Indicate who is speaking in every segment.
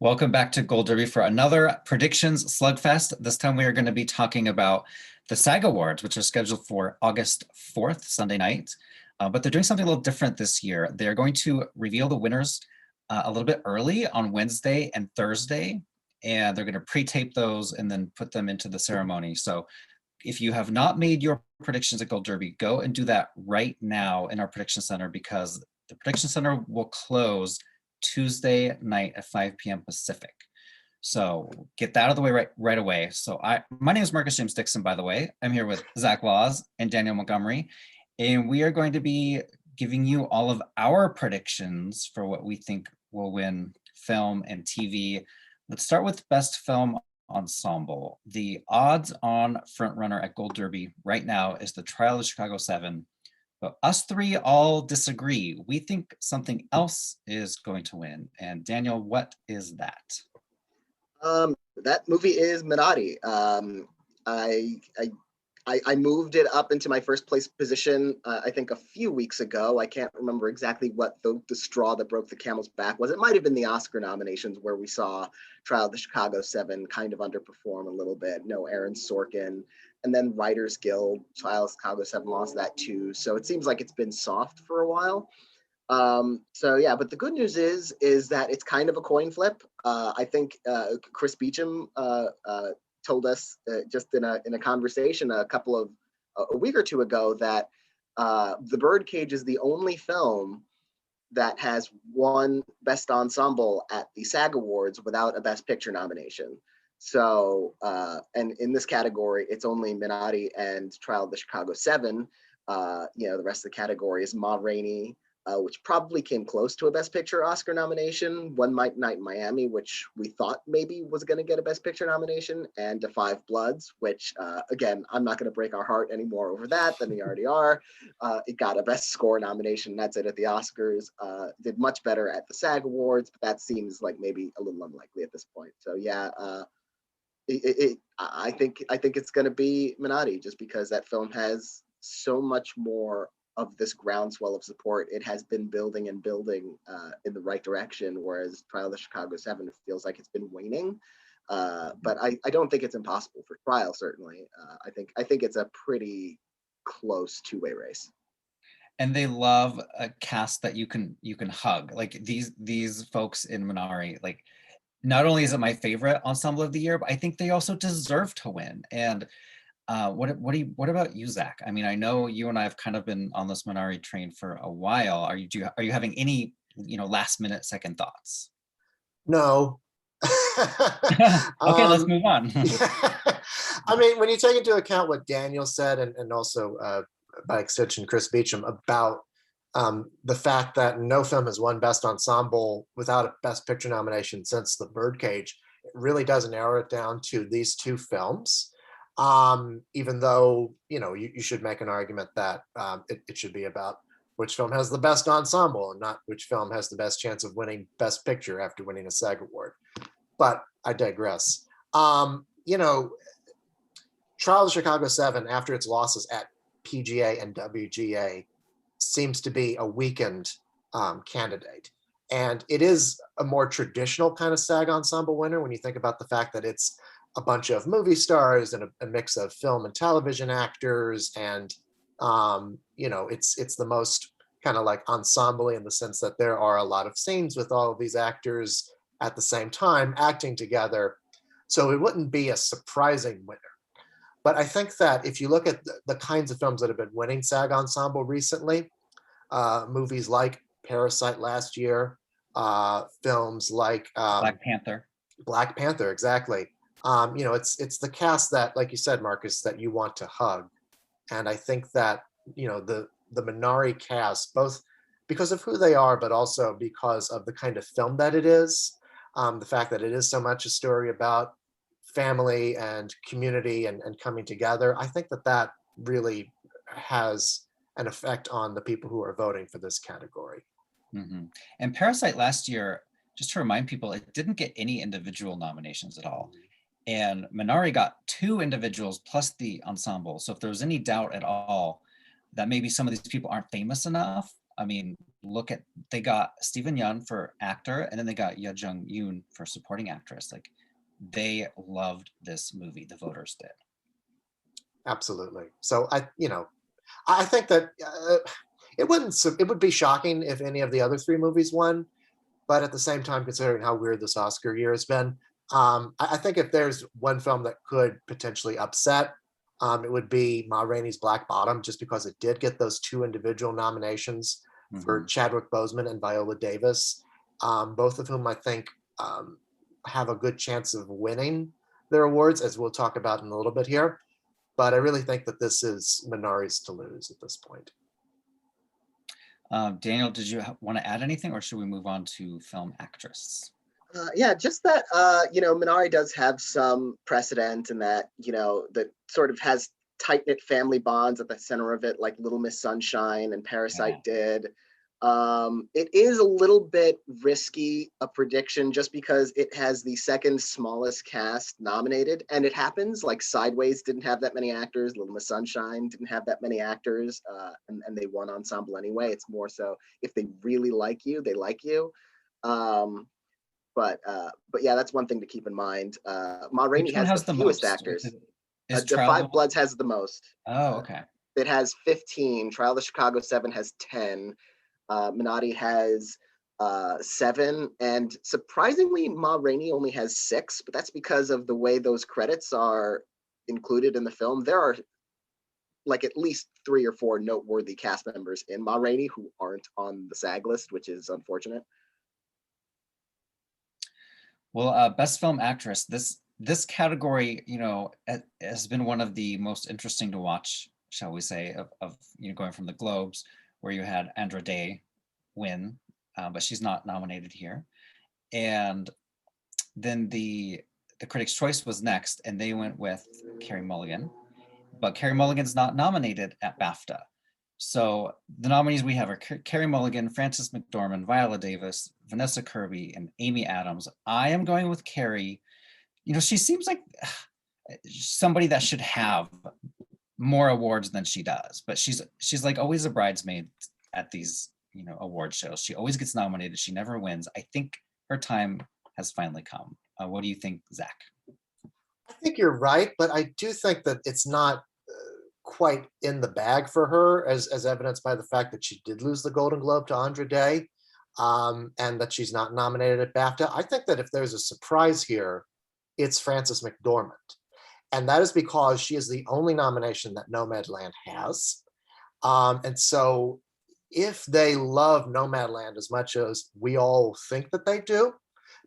Speaker 1: Welcome back to Gold Derby for another predictions slugfest. This time we are going to be talking about the SAG Awards, which are scheduled for August 4th, Sunday night. But they're doing something a little different this year. They're going to reveal the winners a little bit early on Wednesday and Thursday, and they're going to pre-tape those and then put them into the ceremony. So if you have not made your predictions at Gold Derby, go and do that right now in our prediction center, because the prediction center will close Tuesday night at 5 p.m. Pacific. So get that out of the way right away. So my name is Marcus James Dixon, by the way. I'm here with Zach Laws and Daniel Montgomery, and we are going to be giving you all of our predictions for what we think will win film and TV. Let's start with Best Film Ensemble. The odds-on frontrunner at Gold Derby right now is The Trial of Chicago 7. But us three all disagree. We think something else is going to win. And Daniel, what is that?
Speaker 2: That movie is Minari. I moved it up into my first place position, I think a few weeks ago. I can't remember exactly what the straw that broke the camel's back was. It might have been the Oscar nominations where we saw Trial of the Chicago 7 kind of underperform a little bit. No Aaron Sorkin. And then Writers Guild, Trial of Chicago 7 lost that too. So it seems like it's been soft for a while. So yeah, but the good news is that it's kind of a coin flip. I think Chris Beecham told us just in a conversation a week or two ago that The Birdcage is the only film that has won Best Ensemble at the SAG Awards without a Best Picture nomination. So, and in this category, it's only Minari and Trial of the Chicago 7. The rest of the category is Ma Rainey, which probably came close to a Best Picture Oscar nomination. One Night in Miami, which we thought maybe was going to get a Best Picture nomination, and Da Five Bloods, which, again, I'm not going to break our heart anymore over that than we already are. It got a Best Score nomination. That's it at the Oscars. Did much better at the SAG Awards, but that seems like maybe a little unlikely at this point. So yeah, I think it's going to be Minari, just because that film has so much more of this groundswell of support. It has been building and building in the right direction, whereas Trial of the Chicago 7 feels like it's been waning. But I don't think it's impossible for Trial, certainly. I think it's a pretty close two-way race.
Speaker 1: And they love a cast that you can hug. Like these folks in Minari, like, not only is it my favorite ensemble of the year, but I think they also deserve to win. And what about you, Zach? I mean, I know you and I have kind of been on this Minari train for a while. Are you having any last minute second thoughts?
Speaker 3: No.
Speaker 1: Okay, let's move on.
Speaker 3: I mean, when you take into account what Daniel said and also by extension Chris Beecham about the fact that no film has won Best Ensemble without a Best Picture nomination since The Birdcage, it really does narrow it down to these two films. Even though, you should make an argument that it should be about which film has the best ensemble and not which film has the best chance of winning Best Picture after winning a SAG Award. But I digress. Trial of Chicago 7, after its losses at PGA and WGA, seems to be a weakened candidate. And it is a more traditional kind of SAG ensemble winner when you think about the fact that it's a bunch of movie stars and a mix of film and television actors. And, it's the most kind of like ensemble in the sense that there are a lot of scenes with all of these actors at the same time acting together. So it wouldn't be a surprising winner. But I think that if you look at the kinds of films that have been winning SAG Ensemble recently, movies like Parasite last year, films like Black Panther, exactly. It's the cast that, like you said, Marcus, that you want to hug. And I think that, the Minari cast, both because of who they are, but also because of the kind of film that it is, the fact that it is so much a story about family and community and coming together, I think that really has an effect on the people who are voting for this category.
Speaker 1: Mm-hmm. And Parasite last year, just to remind people, it didn't get any individual nominations at all. And Minari got 2 individuals plus the ensemble. So if there was any doubt at all that maybe some of these people aren't famous enough, I mean, they got Steven Yeun for actor, and then they got Yuh-Jung for supporting actress. Like, they loved this movie, the voters did.
Speaker 3: Absolutely. So I think that it would be shocking if any of the other three movies won, but at the same time, considering how weird this Oscar year has been, I think if there's one film that could potentially upset, it would be Ma Rainey's Black Bottom, just because it did get those two individual nominations for Chadwick Boseman and Viola Davis, both of whom I think have a good chance of winning their awards, as we'll talk about in a little bit here. But I really think that this is Minari's to lose at this point.
Speaker 1: Daniel, did you want to add anything, or should we move on to film actress?
Speaker 2: Yeah, just that, Minari does have some precedent in that, that sort of has tight-knit family bonds at the center of it, like Little Miss Sunshine and Parasite did. It is a little bit risky a prediction just because it has the second smallest cast nominated, and it happens. Like Sideways didn't have that many actors, Little Miss Sunshine didn't have that many actors, and they won ensemble anyway. It's more so if they really like you, they like you. But yeah, that's one thing to keep in mind. Ma Rainey has the fewest actors. The Five Bloods has the most.
Speaker 1: Oh, okay.
Speaker 2: It has 15. Trial of the Chicago 7 has 10. Minari has 7, and surprisingly, Ma Rainey only has 6, but that's because of the way those credits are included in the film. There are like at least 3 or 4 noteworthy cast members in Ma Rainey who aren't on the SAG list, which is unfortunate.
Speaker 1: Well, best film actress, this category, has been one of the most interesting to watch, shall we say, of going from the Globes, where you had Andra Day win, but she's not nominated here. And then the Critics' Choice was next, and they went with Carrie Mulligan, but Carrie Mulligan's not nominated at BAFTA. So the nominees we have are Carrie Mulligan, Frances McDormand, Viola Davis, Vanessa Kirby, and Amy Adams. I am going with Carrie. She seems like somebody that should have more awards than she does, but she's like always a bridesmaid at these award shows. She always gets nominated. She never wins. I think her time has finally come. What do you think, Zach?
Speaker 3: I think you're right, but I do think that it's not quite in the bag for her, as evidenced by the fact that she did lose the Golden Globe to Andra Day, and that she's not nominated at BAFTA. I think that if there's a surprise here, it's Frances McDormand. And that is because she is the only nomination that Nomadland has. And so if they love Nomadland as much as we all think that they do,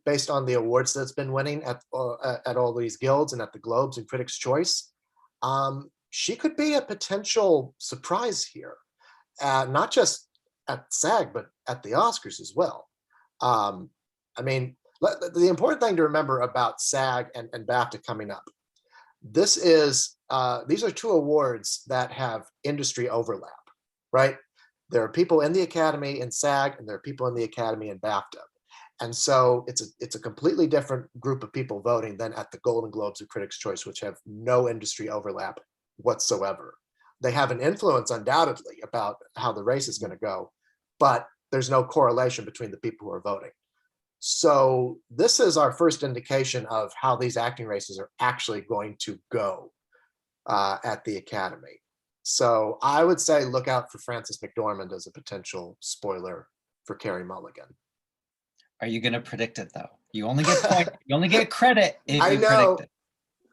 Speaker 3: based on the awards that's been winning at all these guilds and at the Globes and Critics' Choice, she could be a potential surprise here, not just at SAG, but at the Oscars as well. I mean, the important thing to remember about SAG and BAFTA coming up, these are 2 awards that have industry overlap, right? There are people in the Academy in SAG, and there are people in the Academy in BAFTA. And so it's a completely different group of people voting than at the Golden Globes or Critics' Choice, which have no industry overlap whatsoever. They have an influence undoubtedly about how the race is going to go, but there's no correlation between the people who are voting. So this is our first indication of how these acting races are actually going to go at the Academy. So I would say look out for Frances McDormand as a potential spoiler for Carrie Mulligan.
Speaker 1: Are you going to predict it though? You only get point. You only get credit if you predict it.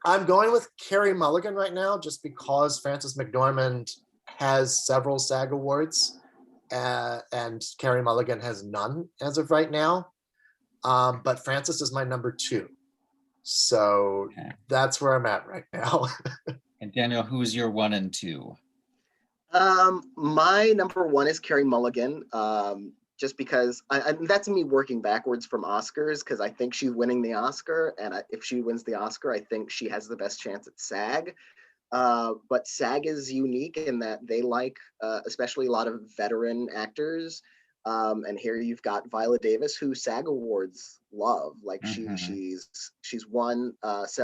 Speaker 3: I'm going with Carrie Mulligan right now, just because Frances McDormand has several SAG awards, and Carrie Mulligan has none as of right now. But Frances is my number 2, so that's where I'm at right now.
Speaker 1: And Daniel, who's your 1 and 2?
Speaker 2: My number 1 is Carrie Mulligan. Just because that's me working backwards from Oscars, because I think she's winning the Oscar, and if she wins the Oscar, I think she has the best chance at SAG. But SAG is unique in that they like, especially a lot of veteran actors. And here you've got Viola Davis, who SAG Awards love. Like she's won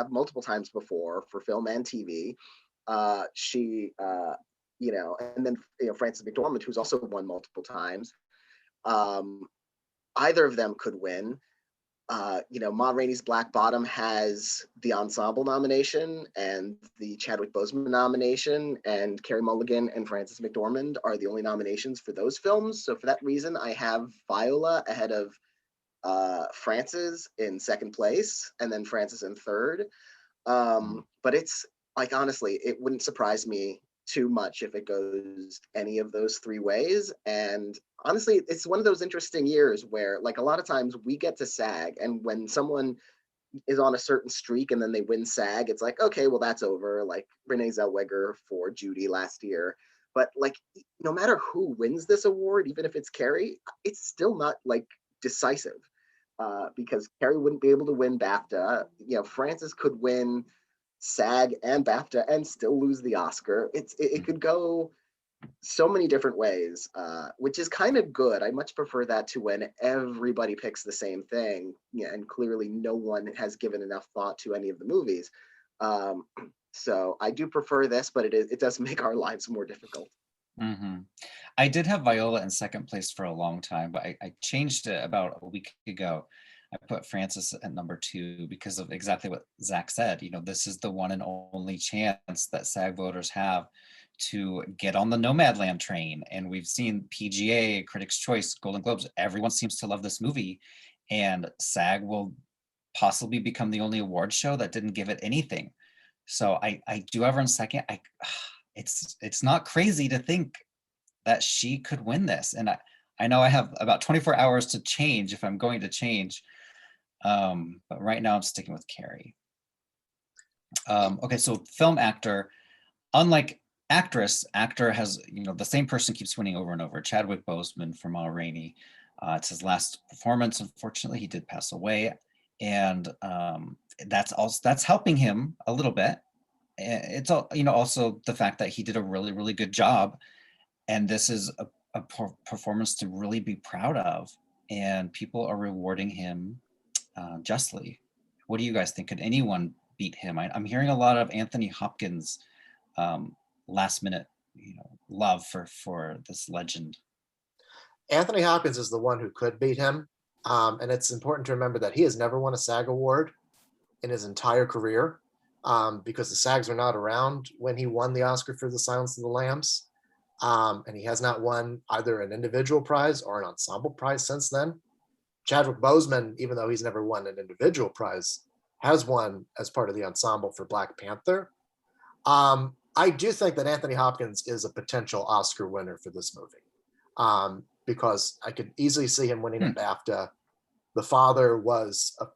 Speaker 2: multiple times before for film and TV. She and then Frances McDormand, who's also won multiple times. Either of them could win. Ma Rainey's Black Bottom has the ensemble nomination and the Chadwick Boseman nomination, and Carrie Mulligan and Frances McDormand are the only nominations for those films. So for that reason, I have Viola ahead of Frances in second place, and then Frances in third. But it's like, honestly, it wouldn't surprise me too much if it goes any of those three ways. And honestly, it's one of those interesting years where, like, a lot of times we get to SAG, and when someone is on a certain streak and then they win SAG, it's like, okay, well, that's over. Like Renee Zellweger for Judy last year. But like, no matter who wins this award, even if it's Carrie, it's still not like decisive, because Carrie wouldn't be able to win BAFTA. Frances could win SAG and BAFTA and still lose the Oscar. It could go so many different ways, which is kind of good. I much prefer that to when everybody picks the same thing, and clearly no one has given enough thought to any of the movies. So I do prefer this, but it does make our lives more difficult.
Speaker 1: Mm-hmm. I did have Viola in second place for a long time, but I changed it about a week ago. I put Frances at number 2 because of exactly what Zach said. This is the one and only chance that SAG voters have to get on the Nomadland train. And we've seen PGA, Critics' Choice, Golden Globes, everyone seems to love this movie. And SAG will possibly become the only award show that didn't give it anything. So I do have her in second. It's not crazy to think that she could win this. And I know I have about 24 hours to change if I'm going to change. But right now I'm sticking with Carrie. Okay, so film actor, unlike actress, actor has, the same person keeps winning over and over. Chadwick Boseman for Ma Rainey. It's his last performance. Unfortunately, he did pass away. And that's helping him a little bit. It's also the fact that he did a really, really good job. And this is a performance to really be proud of. And people are rewarding him justly. What do you guys think? Could anyone beat him? I'm hearing a lot of Anthony Hopkins last minute love for this legend.
Speaker 3: Anthony Hopkins is the one who could beat him. And it's important to remember that he has never won a SAG award in his entire career, because the SAGs were not around when he won the Oscar for The Silence of the Lambs. And he has not won either an individual prize or an ensemble prize since then. Chadwick Boseman, even though he's never won an individual prize, has won as part of the ensemble for Black Panther. I do think that Anthony Hopkins is a potential Oscar winner for this movie, because I could easily see him winning a BAFTA. The Father was a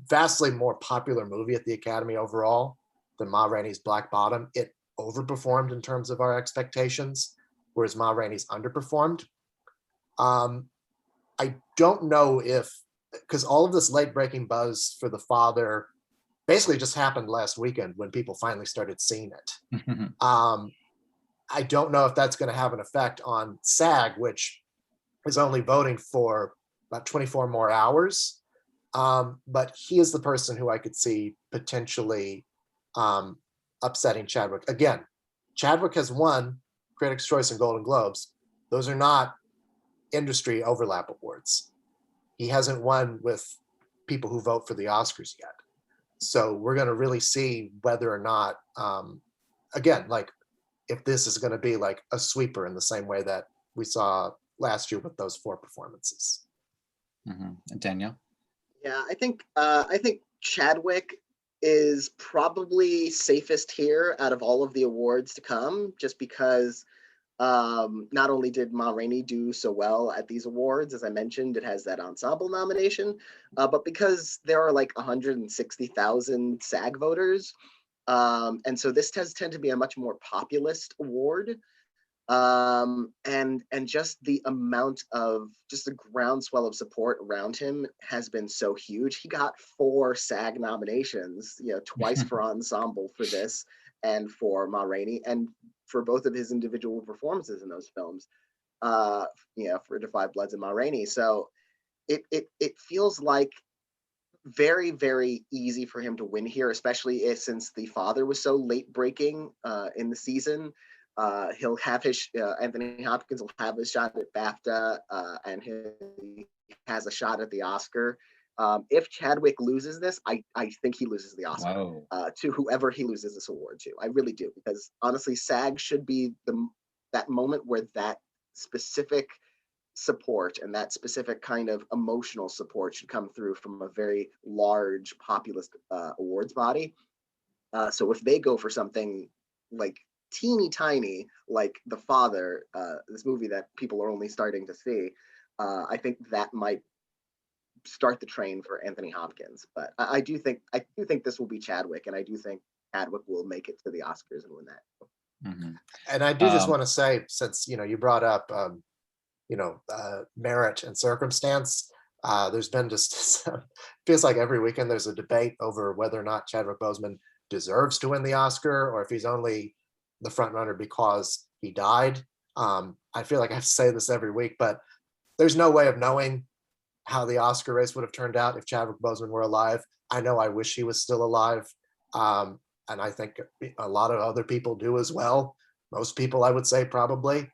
Speaker 3: vastly more popular movie at the Academy overall than Ma Rainey's Black Bottom. It overperformed in terms of our expectations, whereas Ma Rainey's underperformed. I don't know because all of this late breaking buzz for The Father basically just happened last weekend when people finally started seeing it. I don't know if that's going to have an effect on SAG, which is only voting for about 24 more hours. But he is the person who I could see potentially upsetting Chadwick. Again, Chadwick has won Critics' Choice and Golden Globes. Those are not industry overlap awards. He hasn't won with people who vote for the Oscars yet. So we're going to really see whether or not, again, like if this is going to be like a sweeper in the same way that we saw last year with those 4 performances.
Speaker 1: Mm-hmm. Daniel?
Speaker 2: Yeah, I think Chadwick is probably safest here out of all of the awards to come, just because not only did Ma Rainey do so well at these awards, as I mentioned, it has that ensemble nomination, but because there are like 160,000 SAG voters, and so this does tend to be a much more populist award, and just the amount of just the groundswell of support around him has been so huge. He got 4 SAG nominations, twice for ensemble for this and for Ma Rainey, and for both of his individual performances in those films, for Da 5 Bloods and Ma Rainey. So it feels like very, very easy for him to win here, especially since The Father was so late breaking in the season. He'll have his Anthony Hopkins will have his shot at BAFTA, and he has a shot at the Oscar. If Chadwick loses this, I think he loses the Oscar to whoever he loses this award to. I really do, because honestly, SAG should be that moment where that specific support and that specific kind of emotional support should come through from a very large populist awards body. So if they go for something like teeny tiny, like The Father, this movie that people are only starting to see, I think that might start the train for Anthony Hopkins. But I do think this will be Chadwick, and I do think Chadwick will make it to the Oscars and win that.
Speaker 1: Mm-hmm.
Speaker 3: And I do just want to say, since you brought up merit and circumstance, there's been just feels like every weekend there's a debate over whether or not Chadwick Boseman deserves to win the Oscar, or if he's only the front runner because he died. I feel like I have to say this every week, but there's no way of knowing how the Oscar race would have turned out if Chadwick Boseman were alive. I know I wish he was still alive. And I think a lot of other people do as well. Most people, I would say, probably.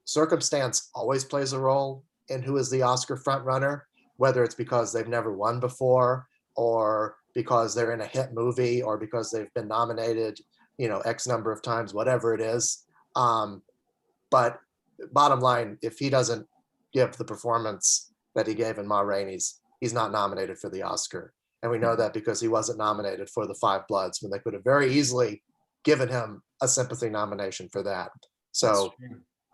Speaker 3: Circumstance always plays a role in who is the Oscar frontrunner, whether it's because they've never won before, or because they're in a hit movie, or because they've been nominated, X number of times, whatever it is. But bottom line, if he doesn't give the performance that he gave in Ma Rainey's, he's not nominated for the Oscar. And we know that because he wasn't nominated for The Five Bloods, when they could have very easily given him a sympathy nomination for that. So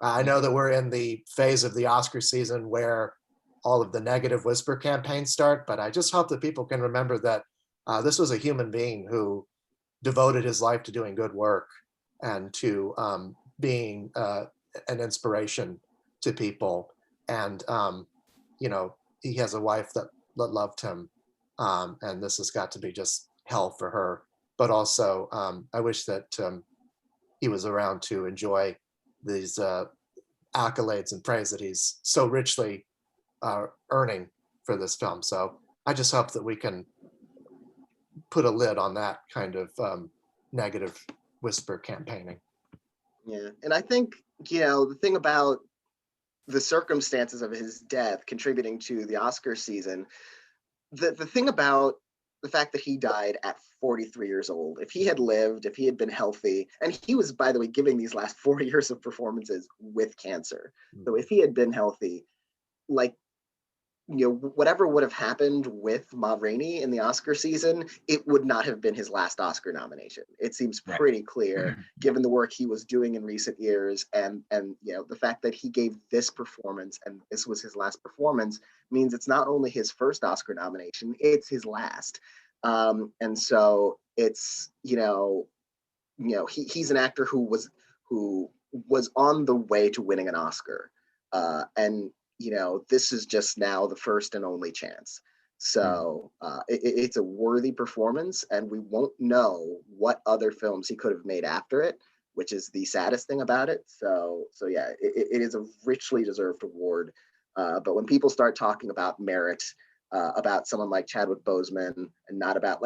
Speaker 3: I know that we're in the phase of the Oscar season where all of the negative whisper campaigns start, but I just hope that people can remember that this was a human being who devoted his life to doing good work and to being an inspiration to people. And, he has a wife that loved him. And this has got to be just hell for her. But also, I wish that he was around to enjoy these accolades and praise that he's so richly earning for this film. So I just hope that we can put a lid on that kind of negative whisper campaigning.
Speaker 2: Yeah, and I think, the thing about the circumstances of his death contributing to the Oscar season, the thing about the fact that he died at 43 years old, if he had lived, if he had been healthy, and he was, by the way, giving these last 4 years of performances with cancer. So if he had been healthy, whatever would have happened with Ma Rainey in the Oscar season, it would not have been his last Oscar nomination. It seems pretty clear, given the work he was doing in recent years, and the fact that he gave this performance and this was his last performance means it's not only his first Oscar nomination, it's his last. And so it's he's an actor who was on the way to winning an Oscar, and this is just now the first and only chance. So it's a worthy performance, and we won't know what other films he could have made after it, which is the saddest thing about it. So yeah, it is a richly deserved award. But when people start talking about merit, about someone like Chadwick Boseman, and not about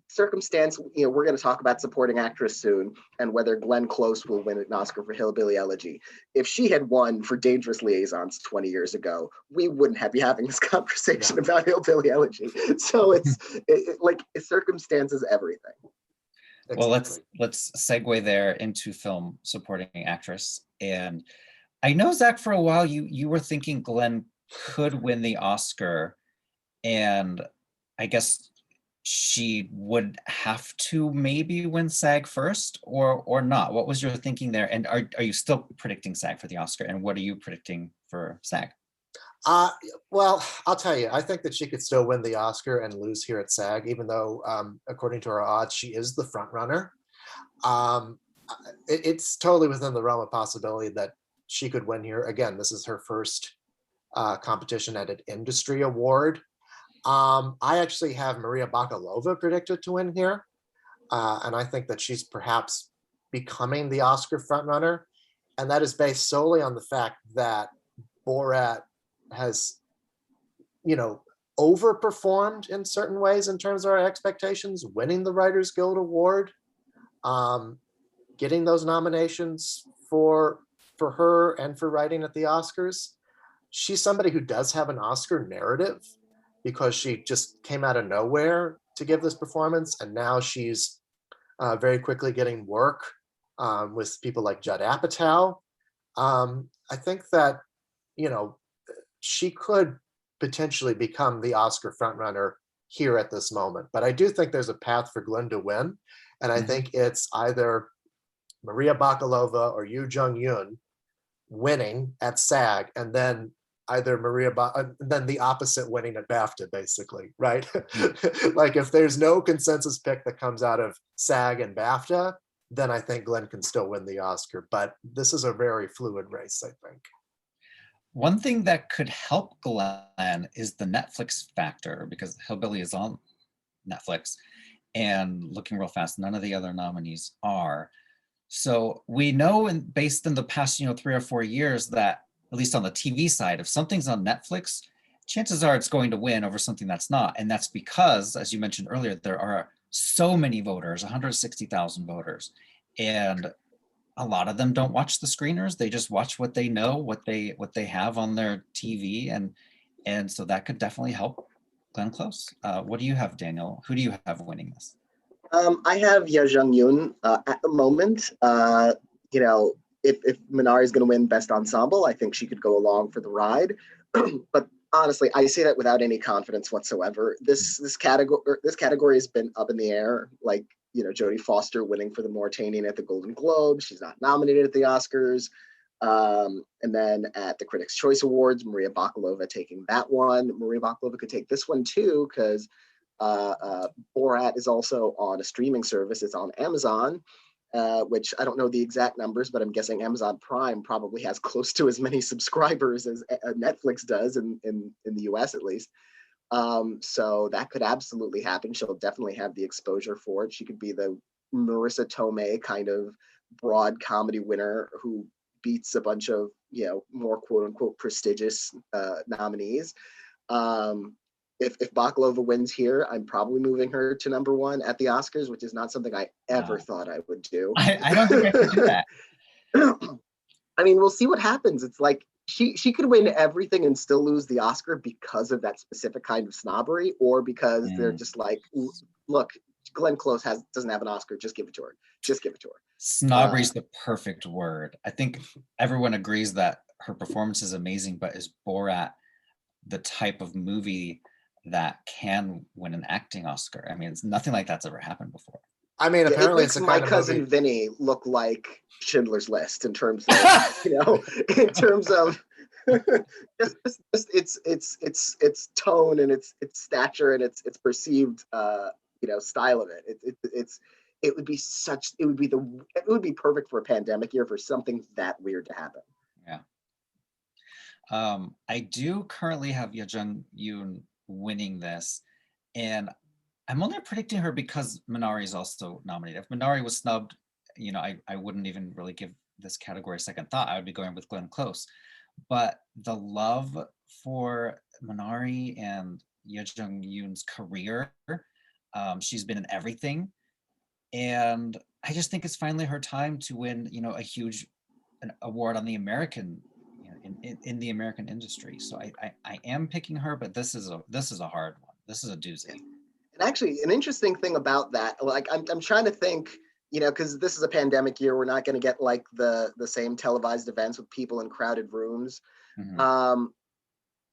Speaker 2: circumstance, we're going to talk about supporting actress soon, and whether Glenn Close will win an Oscar for Hillbilly Elegy. If she had won for Dangerous Liaisons 20 years ago, we wouldn't be having this conversation about Hillbilly Elegy. So it's circumstances everything.
Speaker 1: Well, let's segue there into film supporting actress. And I know, Zach, for a while you were thinking Glenn could win the Oscar, and I guess she would have to maybe win SAG first, or not. What was your thinking there? And are you still predicting SAG for the Oscar? And what are you predicting for SAG?
Speaker 3: Well, I'll tell you, I think that she could still win the Oscar and lose here at SAG, even though, according to her odds, she is the front runner. It's totally within the realm of possibility that she could win here. Again, this is her first competition at an industry award. I actually have Maria Bakalova predicted to win here. And I think that she's perhaps becoming the Oscar frontrunner. And that is based solely on the fact that Borat has, overperformed in certain ways in terms of our expectations, winning the Writers Guild Award. getting those nominations for her and for writing at the Oscars. She's somebody who does have an Oscar narrative because she just came out of nowhere to give this performance, and now she's very quickly getting work with people like Judd Apatow. I think that, you know, she could potentially become the Oscar frontrunner here at this moment. But I do think there's a path for Glenn to win. And I think it's either Maria Bakalova or Yuh-Jung winning at SAG, and then either then the opposite winning at BAFTA, basically, right? Like if there's no consensus pick that comes out of SAG and BAFTA, then I think Glenn can still win the Oscar. But this is a very fluid race, I think.
Speaker 1: One thing that could help Glenn is the Netflix factor, because Hillbilly is on Netflix, and looking real fast, none of the other nominees are. So we know, and based in the past, 3 or 4 years, that at least on the TV side, if something's on Netflix, chances are it's going to win over something that's not. And that's because, as you mentioned earlier, there are so many voters, 160,000 voters, and a lot of them don't watch the screeners. They just watch what they know, what they have on their TV, and so that could definitely help Glenn Close. What do you have, Daniel? Who do you have winning this?
Speaker 2: I have Yuh-Jung at the moment. If Minari is going to win Best Ensemble, I think she could go along for the ride. But honestly, I say that without any confidence whatsoever. This category has been up in the air. Like, Jodie Foster winning for the Mauritanian at the Golden Globe. She's not nominated at the Oscars. And then at the Critics' Choice Awards, Maria Bakalova taking that one. Maria Bakalova could take this one too, because Borat is also on a streaming service. It's on Amazon, which I don't know the exact numbers, but I'm guessing Amazon Prime probably has close to as many subscribers as Netflix does in the US at least. So that could absolutely happen. She'll definitely have the exposure for it. She could be the Marissa Tomei kind of broad comedy winner who beats a bunch of, more quote unquote prestigious nominees. If Bakalova wins here, I'm probably moving her to number one at the Oscars, which is not something I ever thought I would do.
Speaker 1: I don't think I could do that.
Speaker 2: I mean, we'll see what happens. It's like she could win everything and still lose the Oscar because of that specific kind of snobbery, or because they're just like, look, Glenn Close doesn't have an Oscar, just give it to her. Just give it to her.
Speaker 1: Snobbery is the perfect word. I think everyone agrees that her performance is amazing, but is Borat the type of movie that can win an acting Oscar? I mean, it's nothing like that's ever happened before.
Speaker 3: I mean, apparently
Speaker 2: it's my cousin Vinny look like Schindler's List in terms of, in terms of just its tone and its stature and its perceived style of it. It would be perfect for a pandemic year for something that weird to happen.
Speaker 1: Yeah. I do currently have Yuh-Jung winning this, and I'm only predicting her because Minari is also nominated. If Minari was snubbed, I wouldn't even really give this category a second thought. I would be going with Glenn Close. But the love for Minari and Yuh-Jung career, she's been in everything, and I just think it's finally her time to win, a huge award on the American, in the American industry. So I am picking her, but this is a hard one. This is a doozy.
Speaker 2: And actually, an interesting thing about that, like I'm trying to think, because this is a pandemic year, we're not going to get like the same televised events with people in crowded rooms. Mm-hmm.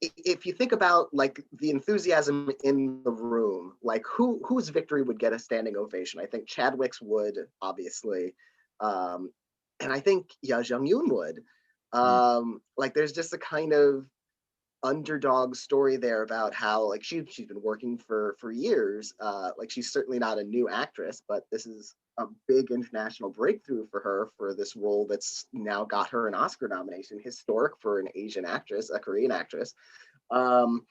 Speaker 2: If you think about like the enthusiasm in the room, like whose victory would get a standing ovation? I think Chadwick's would, obviously, and I think Yuh-Jung would. Like there's just a kind of underdog story there about how like she's been working for years. Like she's certainly not a new actress, but this is a big international breakthrough for her for this role that's now got her an Oscar nomination, historic for an Asian actress, a Korean actress. And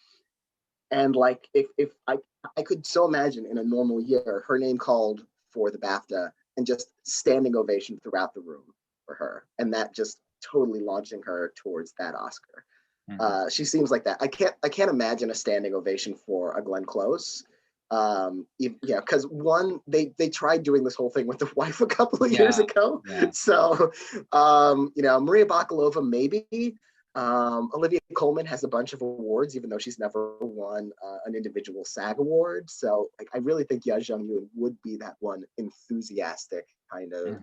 Speaker 2: like if I could so imagine in a normal year her name called for the BAFTA and just standing ovation throughout the room for her, and that just totally launching her towards that Oscar. Mm-hmm. She seems like that. I can't imagine a standing ovation for a Glenn Close. Yeah, because one, they tried doing this whole thing with the wife a couple of years ago.
Speaker 1: Yeah.
Speaker 2: So, Maria Bakalova, maybe. Olivia Colman has a bunch of awards, even though she's never won an individual SAG award. So, like, I really think Yuh-Jung would be that one enthusiastic kind of.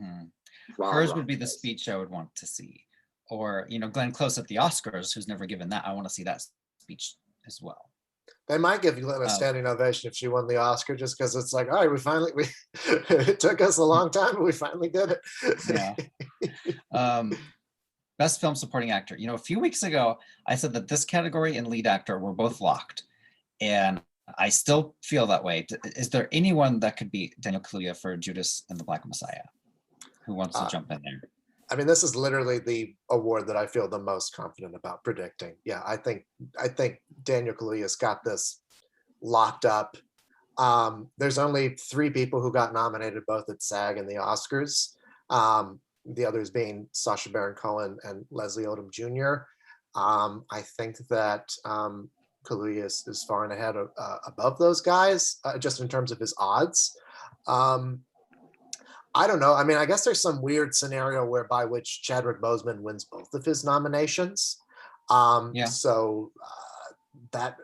Speaker 1: Hers would be the speech I would want to see. Or, Glenn Close at the Oscars, who's never given that. I want to see that speech as well.
Speaker 3: They might give Glenn a standing ovation if she won the Oscar, just because it's like, all right, it took us a long time, but we finally did it.
Speaker 1: Yeah. Best Film Supporting Actor. A few weeks ago, I said that this category and lead actor were both locked. And I still feel that way. Is there anyone that could be Daniel Kaluuya for Judas and the Black Messiah? Who wants to jump in there?
Speaker 3: I mean, this is literally the award that I feel the most confident about predicting. Yeah, I think Daniel Kaluuya's got this locked up. There's only 3 people who got nominated both at SAG and the Oscars. The others being Sacha Baron Cohen and Leslie Odom Jr. I think that Kaluuya is far and ahead above those guys, just in terms of his odds. I don't know. I mean, I guess there's some weird scenario whereby which Chadwick Boseman wins both of his nominations. So that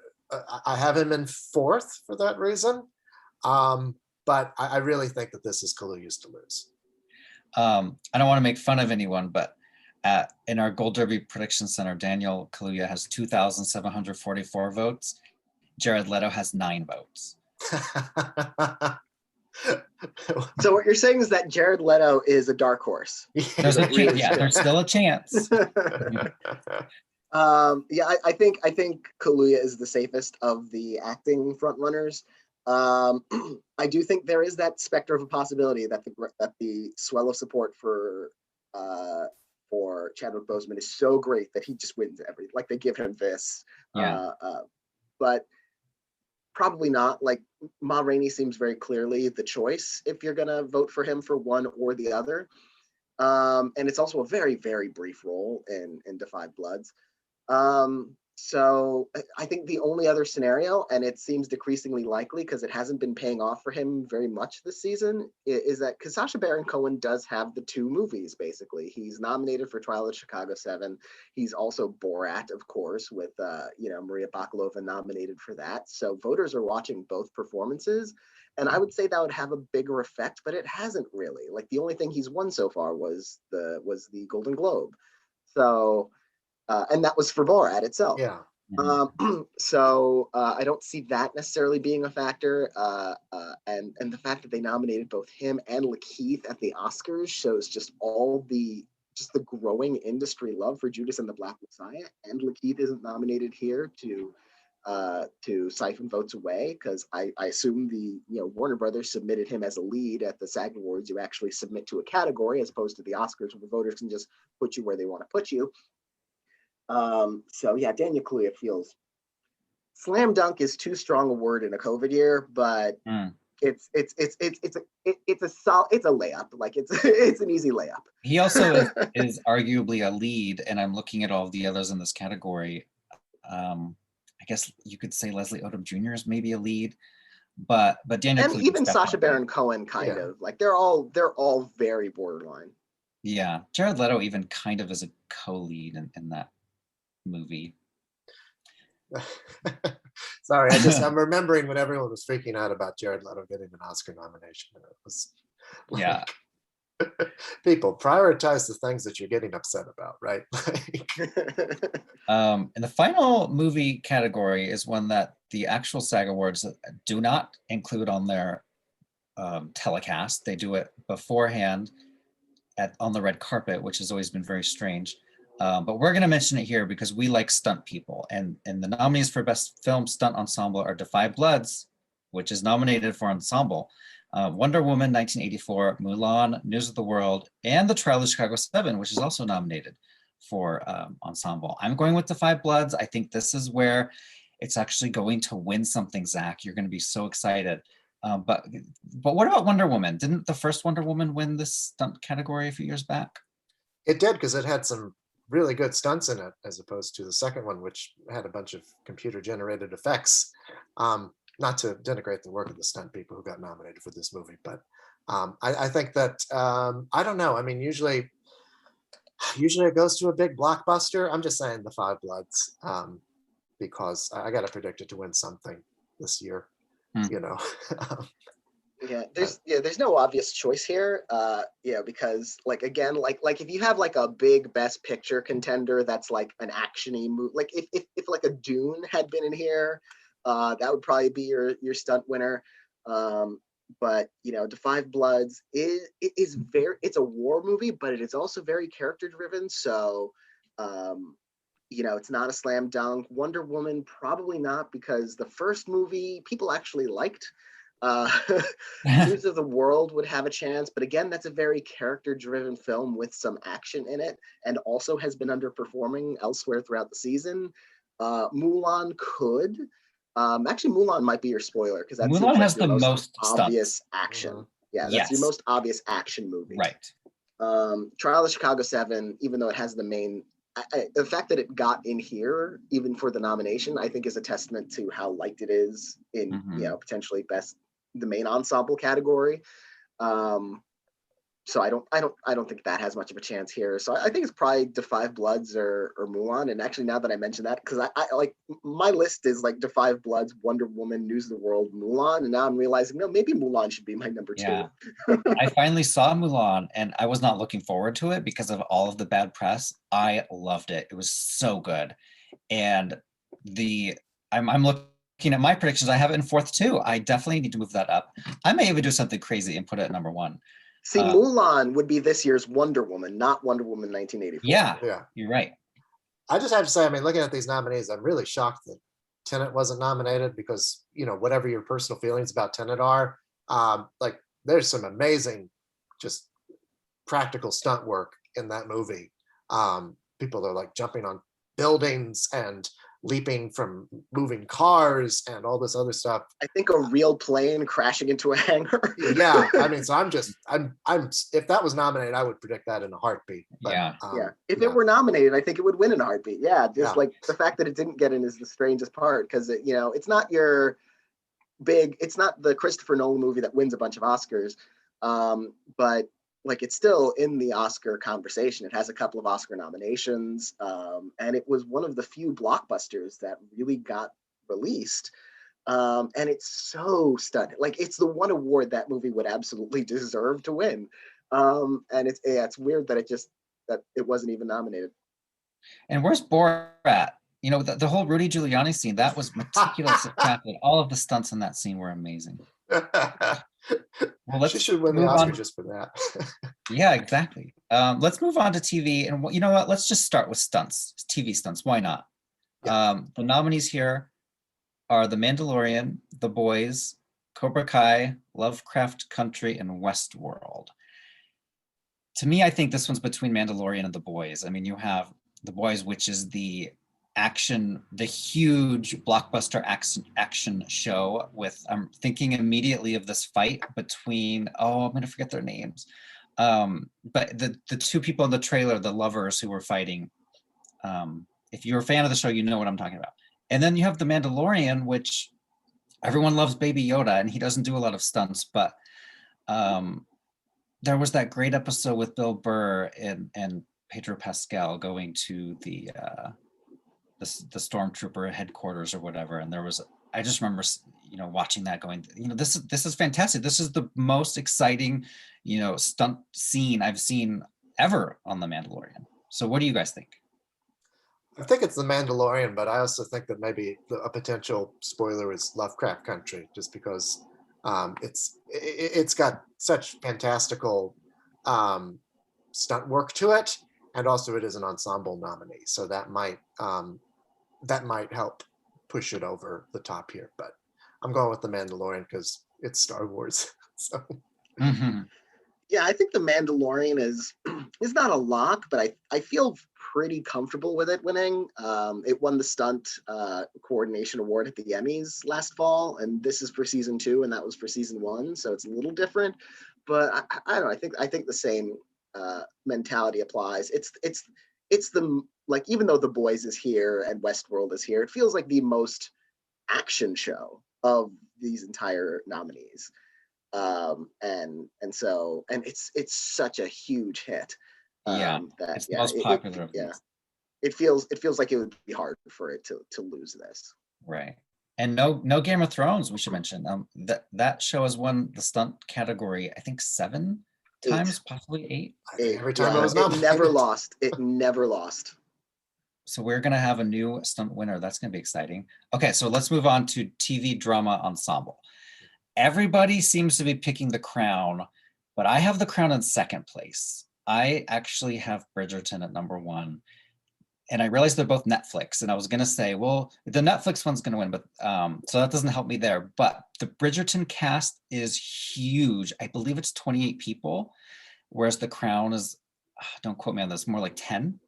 Speaker 3: I have him in 4th for that reason. But I really think that this is Kaluuya's to lose.
Speaker 1: I don't want to make fun of anyone, but in our Gold Derby Prediction Center, Daniel Kaluuya has 2,744 votes. Jared Leto has 9 votes.
Speaker 2: So what you're saying is that Jared Leto is a dark horse.
Speaker 1: There's still a chance.
Speaker 2: I think Kaluuya is the safest of the acting frontrunners. I do think there is that specter of a possibility that the swell of support for Chadwick Boseman is so great that he just wins everything. Like, they give him this. But probably not. Like, Ma Rainey seems very clearly the choice if you're gonna vote for him for one or the other. And it's also a very, very brief role in Da 5 Bloods. So I think the only other scenario, and it seems decreasingly likely because it hasn't been paying off for him very much this season, is that because Sacha Baron Cohen does have the 2 movies, basically. He's nominated for Trial of Chicago 7. He's also Borat, of course, with Maria Bakalova nominated for that. So voters are watching both performances. And I would say that would have a bigger effect, but it hasn't really. Like, the only thing he's won so far was the Golden Globe. So and that was for Borat itself.
Speaker 3: Yeah.
Speaker 2: So I don't see that necessarily being a factor. And the fact that they nominated both him and Lakeith at the Oscars shows just the growing industry love for Judas and the Black Messiah. And Lakeith isn't nominated here to siphon votes away, because I assume Warner Brothers submitted him as a lead at the SAG Awards. You actually submit to a category as opposed to the Oscars, where the voters can just put you where they want to put you. So yeah, Daniel Kaluuya feels slam dunk is too strong a word in a COVID year, but it's a layup. Like, it's an easy layup.
Speaker 1: He also is arguably a lead, and I'm looking at all of the others in this category. I guess you could say Leslie Odom Jr. is maybe a lead, but Daniel
Speaker 2: and
Speaker 1: Kaluuya
Speaker 2: even Sacha Baron Cohen kind of, like, they're all very borderline.
Speaker 1: Yeah, Jared Leto even kind of is a co-lead in that movie.
Speaker 3: Sorry, I'm remembering when everyone was freaking out about Jared Leto getting an Oscar nomination. And it was like, people, prioritize the things that you're getting upset about, right?
Speaker 1: And the final movie category is one that the actual SAG Awards do not include on their telecast. They do it beforehand on the red carpet, which has always been very strange. But we're going to mention it here because we like stunt people. And the nominees for Best Film Stunt Ensemble are Da 5 Bloods, which is nominated for Ensemble, Wonder Woman 1984, Mulan, News of the World, and The Trial of Chicago 7, which is also nominated for Ensemble. I'm going with Da 5 Bloods. I think this is where it's actually going to win something, Zach. You're going to be so excited. But what about Wonder Woman? Didn't the first Wonder Woman win this stunt category a few years back?
Speaker 3: It did, because it had some really good stunts in it, as opposed to the second one, which had a bunch of computer generated effects. not to denigrate the work of the stunt people who got nominated for this movie, but I think that I don't know. I mean, usually it goes to a big blockbuster. I'm just saying The Five Bloods, because I got to predict it to win something this year. You know.
Speaker 2: There's no obvious choice here. Because like again, like if you have like a big Best Picture contender that's like an actiony movie, like if like a Dune had been in here, that would probably be your stunt winner. But The Five Bloods it's a war movie, but it is also very character driven. So it's not a slam dunk. Wonder Woman, probably not, because the first movie people actually liked. News of the World would have a chance, but again, that's a very character-driven film with some action in it, and also has been underperforming elsewhere throughout the season. Mulan could. Actually, Mulan might be your spoiler, because that
Speaker 1: Mulan
Speaker 2: seems like
Speaker 1: has
Speaker 2: your
Speaker 1: the
Speaker 2: most
Speaker 1: most
Speaker 2: obvious
Speaker 1: stunts.
Speaker 2: action.
Speaker 3: Mhm.
Speaker 2: Yeah, that's
Speaker 1: Yes.
Speaker 2: your most obvious action movie.
Speaker 1: Right.
Speaker 2: Trial of Chicago 7, even though it has the main, the fact that it got in here, even for the nomination, I think is a testament to how liked it is in, potentially the main ensemble category. So I don't think that has much of a chance here. So I think it's probably The Five Bloods or Mulan. And actually, now that I mention that, because I like, my list is like The Five Bloods, Wonder Woman, News of the World, Mulan, and now I'm realizing, no, maybe Mulan should be my number two.
Speaker 1: I finally saw Mulan, and I was not looking forward to it because of all of the bad press. I loved it. It was so good. And I'm looking at my predictions. I have it in fourth too. I definitely need to move that up. I may even do something crazy and put it at number one.
Speaker 2: See, Mulan would be this year's Wonder Woman, not Wonder Woman 1984.
Speaker 1: Yeah, you're right.
Speaker 3: I just have to say, I mean, looking at these nominees, I'm really shocked that Tenet wasn't nominated, because, whatever your personal feelings about Tenet are, like there's some amazing, just practical stunt work in that movie. People are like jumping on buildings and leaping from moving cars and all this other stuff.
Speaker 2: I think a real plane crashing into a hangar.
Speaker 3: Yeah, I mean, so I'm if that was nominated, I would predict that in a heartbeat. But,
Speaker 2: If it were nominated, I think it would win in a heartbeat. Like the fact that it didn't get in is the strangest part, because it's not it's not the Christopher Nolan movie that wins a bunch of Oscars, but like it's still in the Oscar conversation. It has a couple of Oscar nominations, and it was one of the few blockbusters that really got released. And it's so stunning. Like it's the one award that movie would absolutely deserve to win. And it's weird that it wasn't even nominated.
Speaker 1: And where's Borat? The whole Rudy Giuliani scene, that was meticulous. All of the stunts in that scene were amazing.
Speaker 3: Well, she should win the Oscar just for that.
Speaker 1: Yeah, exactly. Let's move on to TV, and you know what? Let's just start with stunts, TV stunts. Why not? Yeah. The nominees here are The Mandalorian, The Boys, Cobra Kai, Lovecraft Country, and Westworld. To me, I think this one's between Mandalorian and The Boys. I mean, you have The Boys, which is the huge blockbuster action show with, I'm thinking immediately of this fight between, I'm going to forget their names. But the two people in the trailer, the lovers who were fighting, if you're a fan of the show, you know what I'm talking about. And then you have The Mandalorian, which everyone loves Baby Yoda, and he doesn't do a lot of stunts, but there was that great episode with Bill Burr and Pedro Pascal going to the stormtrooper headquarters or whatever, and I just remember watching that, going, this is fantastic. This is the most exciting stunt scene I've seen ever on The Mandalorian. So what do you guys think?
Speaker 3: I think it's The Mandalorian, but I also think that maybe a potential spoiler is Lovecraft Country, just because it's got such fantastical stunt work to it, and also it is an ensemble nominee, so that might help push it over the top here. But I'm going with The Mandalorian because it's Star Wars. So.
Speaker 1: Mm-hmm.
Speaker 2: Yeah, I think The Mandalorian is not a lock, but I feel pretty comfortable with it winning. It won the stunt coordination award at the Emmys last fall, and this is for season 2, and that was for season 1, so it's a little different. But I don't know. I think the same mentality applies. It's the, like, even though The Boys is here and Westworld is here, it feels like the most action show of these entire nominees. And it's such a huge hit.
Speaker 1: Yeah,
Speaker 2: That
Speaker 1: it's the most popular of these.
Speaker 2: It feels like it would be hard for it to lose this.
Speaker 1: Right. And no Game of Thrones, we should mention. That show has won the stunt category, I think 7 times, possibly 8.
Speaker 3: I think every time it was nominated.
Speaker 2: It never lost. It never lost.
Speaker 1: So we're gonna have a new stunt winner. That's gonna be exciting. Okay, so let's move on to TV drama ensemble. Everybody seems to be picking The Crown, but I have The Crown in second place. I actually have Bridgerton at number 1. And I realized they're both Netflix. And I was going to say, well, the Netflix one's going to win, but so that doesn't help me there. But the Bridgerton cast is huge. I believe it's 28 people, whereas The Crown is, don't quote me on this, more like 10.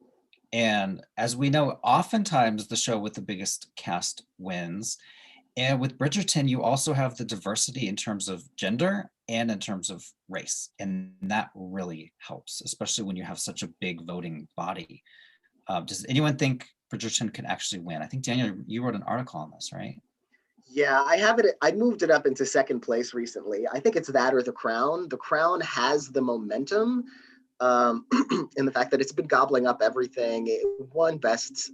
Speaker 1: And as we know, oftentimes the show with the biggest cast wins. And with Bridgerton, you also have the diversity in terms of gender and in terms of race. And that really helps, especially when you have such a big voting body. Does anyone think Bridgerton can actually win? I think, Daniel, you wrote an article on this, right?
Speaker 2: Yeah, I have it. I moved it up into second place recently. I think it's that or The Crown. The Crown has the momentum in the fact that it's been gobbling up everything. It won best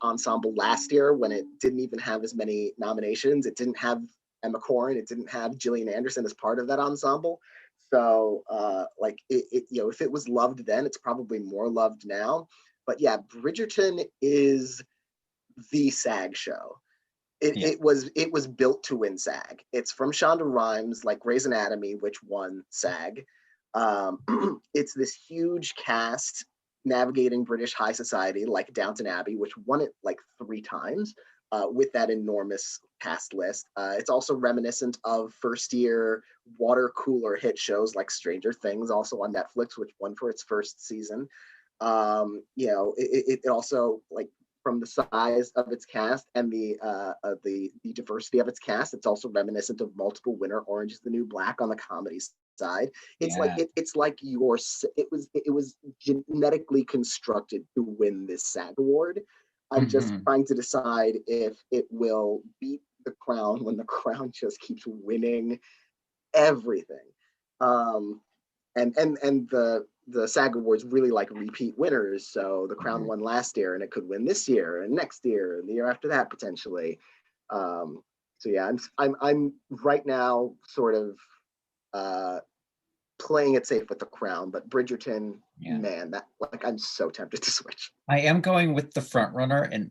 Speaker 2: ensemble last year when it didn't even have as many nominations. It didn't have Emma Corrin. It didn't have Jillian Anderson as part of that ensemble. So if it was loved then, it's probably more loved now. But yeah, Bridgerton is the SAG show. It was built to win SAG. It's from Shonda Rhimes, like Grey's Anatomy, which won SAG. It's this huge cast navigating British high society, like Downton Abbey, which won it like 3 times. With that enormous cast list. It's also reminiscent of first year water cooler hit shows like Stranger Things, also on Netflix, which won for its first season. It also, like, from the size of its cast and the diversity of its cast, it's also reminiscent of multiple winter Orange is the New Black on the comedy side. It's like it was genetically constructed to win this SAG award. I'm just trying to decide if it will beat The Crown when The Crown just keeps winning everything. And the SAG Awards really like repeat winners. So The Crown won last year, and it could win this year and next year and the year after that potentially. So yeah, I'm right now sort of playing it safe with The Crown, but Bridgerton, man, that, like, I'm so tempted to switch.
Speaker 1: I am going with the front runner, and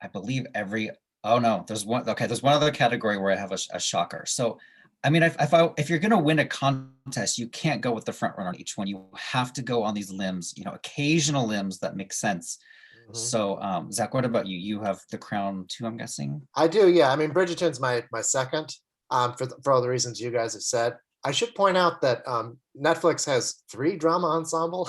Speaker 1: I believe there's one other category where I have a shocker. So I mean, if you're going to win a contest, you can't go with the front runner on each one. You have to go on these limbs, occasional limbs that make sense. So Zach, what about you? You have The Crown too, I'm guessing?
Speaker 3: I do, yeah. I mean, Bridgerton's my second, for all the reasons you guys have said. I should point out that Netflix has 3 drama ensemble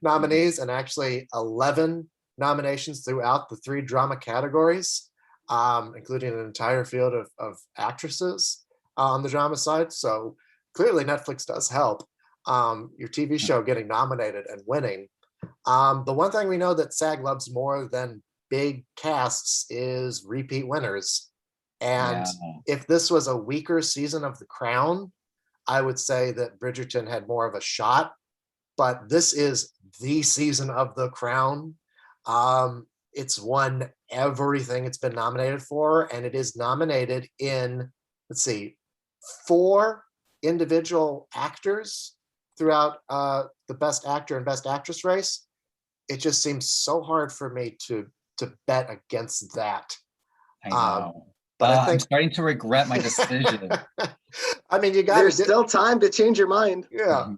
Speaker 3: nominees and actually 11 nominations throughout the 3 drama categories, including an entire field of actresses on the drama side. So clearly Netflix does help your TV show getting nominated and winning. The one thing we know that SAG loves more than big casts is repeat winners. And if this was a weaker season of The Crown, I would say that Bridgerton had more of a shot, but this is the season of The Crown. It's won everything it's been nominated for, and it is nominated in, 4 individual actors throughout the Best Actor and Best Actress race. It just seems so hard for me to bet against that.
Speaker 1: I know. But I think I'm starting to regret my decision.
Speaker 3: I mean,
Speaker 2: there's still time to change your mind.
Speaker 3: Yeah.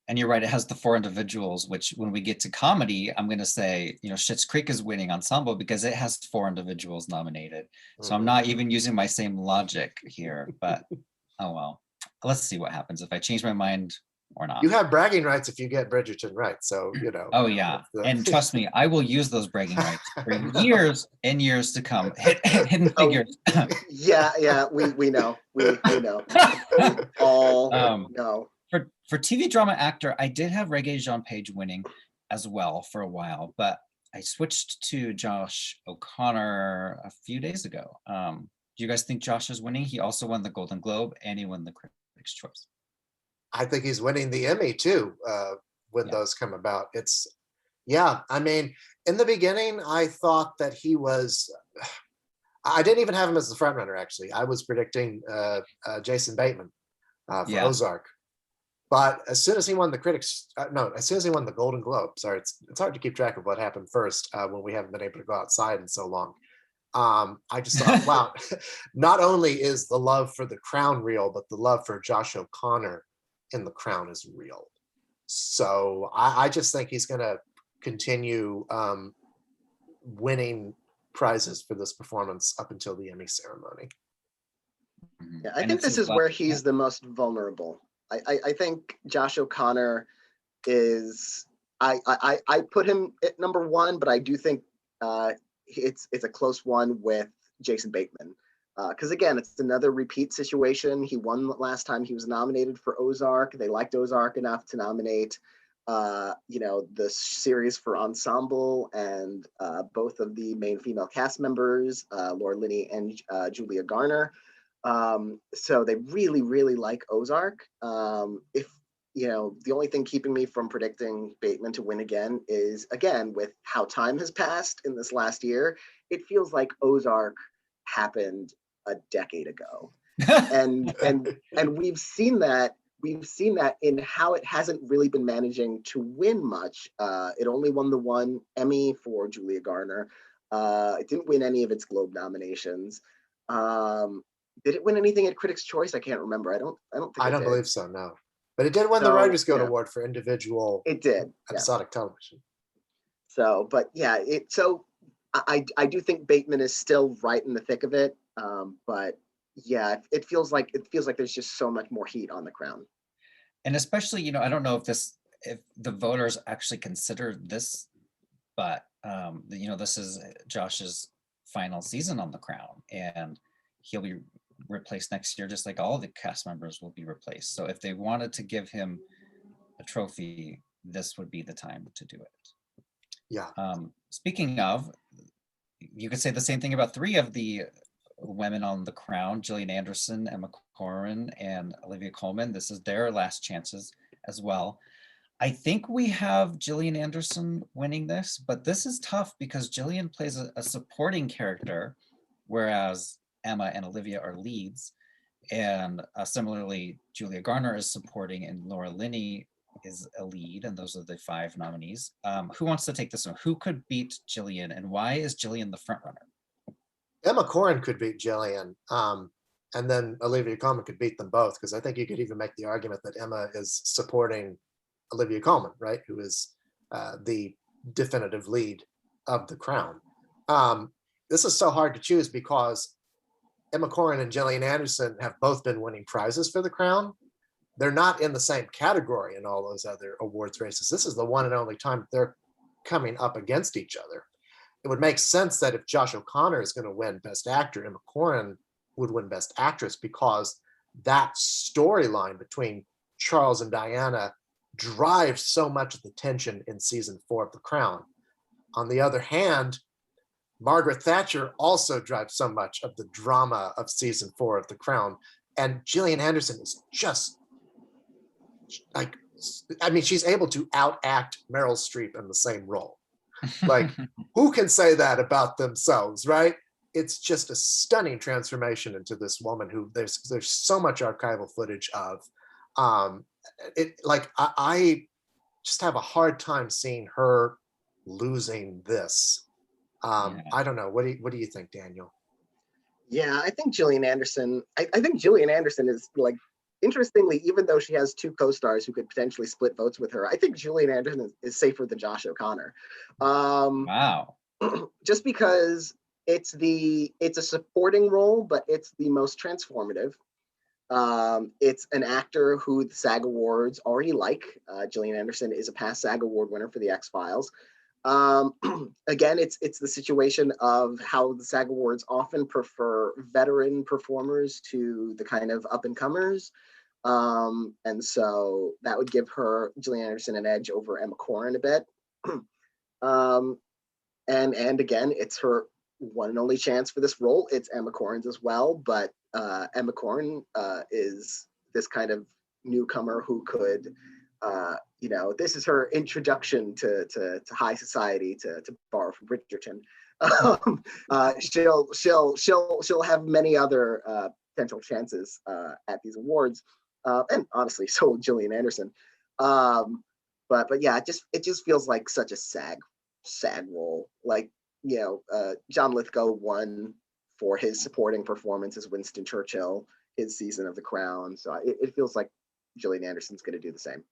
Speaker 1: And you're right, it has the 4 individuals, which when we get to comedy, I'm going to say, Schitt's Creek is winning ensemble because it has 4 individuals nominated. So I'm not even using my same logic here, but oh well. Let's see what happens if I change my mind or not.
Speaker 3: You have bragging rights if you get Bridgerton right, so
Speaker 1: Oh yeah, and trust me, I will use those bragging rights for years and years to come. Hidden figures.
Speaker 2: Yeah, we know, we know. We all know.
Speaker 1: For TV drama actor, I did have Regé-Jean Page winning as well for a while, but I switched to Josh O'Connor a few days ago. Do you guys think Josh is winning? He also won the Golden Globe and he won the Critics' Choice.
Speaker 3: I think he's winning the Emmy too, when those come about. I mean, in the beginning, I thought that he was, I didn't even have him as the front runner, actually. I was predicting Jason Bateman for Ozark. But as soon as he won the as soon as he won the Golden Globe, sorry, it's hard to keep track of what happened first when we haven't been able to go outside in so long. I just thought, wow, not only is the love for The Crown real, but the love for Josh O'Connor in The Crown is real. So I just think he's going to continue winning prizes for this performance up until the Emmy ceremony.
Speaker 2: Yeah, I think this is where he's the most vulnerable. I think Josh O'Connor is, I put him at number one, but I do think it's a close one with Jason Bateman. Because again, it's another repeat situation. He won last time he was nominated for Ozark. They liked Ozark enough to nominate the series for Ensemble, and both of the main female cast members, Laura Linney and Julia Garner. So they really, really like Ozark. If the only thing keeping me from predicting Bateman to win again is, again, with how time has passed in this last year, it feels like Ozark happened a decade ago. and we've seen that in how it hasn't really been managing to win much. It only won the one Emmy for Julia Garner. It didn't win any of its Globe nominations. Did it win anything at Critics' Choice? I can't remember. I don't think
Speaker 3: I don't believe so, no. But it did win the Writers Guild Award for individual episodic television.
Speaker 2: So, but yeah, I do think Bateman is still right in the thick of it. But yeah, it feels like there's just so much more heat on The Crown.
Speaker 1: And especially, I don't know if the voters actually consider this, but this is Josh's final season on The Crown, and he'll be replaced next year, just like all the cast members will be replaced. So if they wanted to give him a trophy, this would be the time to do it.
Speaker 3: Yeah.
Speaker 1: Speaking of, you could say the same thing about three of the women on The Crown: Jillian Anderson, Emma Corrin, and Olivia Colman. This is their last chances as well. I think we have Jillian Anderson winning this, but this is tough because Jillian plays a supporting character, whereas Emma and Olivia are leads. And similarly, Julia Garner is supporting and Laura Linney is a lead, and those are the 5 nominees. Who wants to take this one? Who could beat Jillian, and why is Jillian the front runner?
Speaker 3: Emma Corrin could beat Jillian, and then Olivia Colman could beat them both, because I think you could even make the argument that Emma is supporting Olivia Colman, right, who is the definitive lead of The Crown. This is so hard to choose because Emma Corrin and Jillian Anderson have both been winning prizes for The Crown. They're not in the same category in all those other awards races. This is the one and only time they're coming up against each other. It would make sense that if Josh O'Connor is going to win Best Actor, Emma Corrin would win Best Actress, because that storyline between Charles and Diana drives so much of the tension in season 4 of The Crown. On the other hand, Margaret Thatcher also drives so much of the drama of season 4 of The Crown. And Jillian Anderson is just like, she's able to outact Meryl Streep in the same role. Like, who can say that about themselves, right? It's just a stunning transformation into this woman who there's so much archival footage of. I just have a hard time seeing her losing this. I don't know. What do you think, Daniel?
Speaker 2: Yeah, I think Jillian Anderson. I think Jillian Anderson is, like, interestingly, even though she has 2 co-stars who could potentially split votes with her, I think Jillian Anderson is safer than Josh O'Connor.
Speaker 1: Wow.
Speaker 2: Just because it's a supporting role, but it's the most transformative. It's an actor who the SAG Awards already like. Jillian Anderson is a past SAG Award winner for The X-Files. Again, it's the situation of how the SAG Awards often prefer veteran performers to the kind of up-and-comers. And so that would give Jillian Anderson an edge over Emma Corrin a bit. and again, it's her one and only chance for this role. It's Emma Corrin's as well, but Emma Corrin is this kind of newcomer who could, this is her introduction to high society, to borrow from Bridgerton. She'll have many other potential chances at these awards, and honestly, so will Jillian Anderson. But yeah, it just feels like such a SAG role. Like, John Lithgow won for his supporting performance as Winston Churchill, his season of The Crown. So it feels like Jillian Anderson's going to do the same.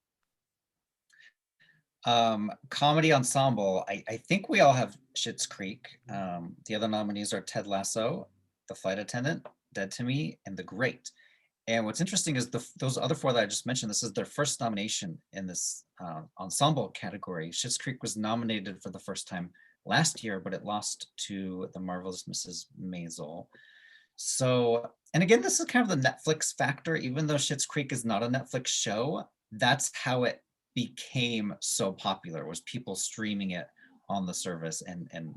Speaker 1: Comedy ensemble, I think we all have Schitt's Creek. The other nominees are Ted Lasso, The Flight Attendant, Dead to Me, and The Great. And what's interesting is those other four that I just mentioned, this is their first nomination in this ensemble category. Schitt's Creek was nominated for the first time last year, but it lost to The Marvelous Mrs. Maisel. So, and again, this is kind of the Netflix factor. Even though Schitt's Creek is not a Netflix show, that's how it became so popular, was people streaming it on the service and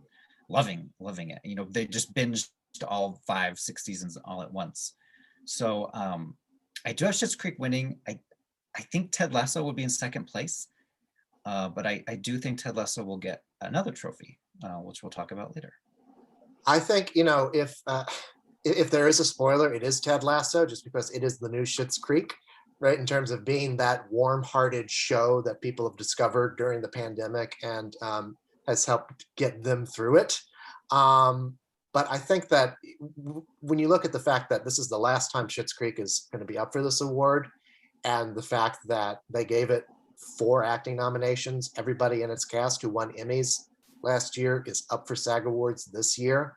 Speaker 1: loving it. They just binged all 5-6 seasons all at once. So I do have Schitt's Creek winning. I think Ted Lasso will be in second place, but I do think Ted Lasso will get another trophy, which we'll talk about later.
Speaker 3: I think, if there is a spoiler, it is Ted Lasso, just because it is the new Schitt's Creek, right? In terms of being that warm-hearted show that people have discovered during the pandemic and has helped get them through it. But I think that when you look at the fact that this is the last time Schitt's Creek is going to be up for this award, and the fact that they gave it 4 acting nominations, everybody in its cast who won Emmys last year is up for SAG Awards this year,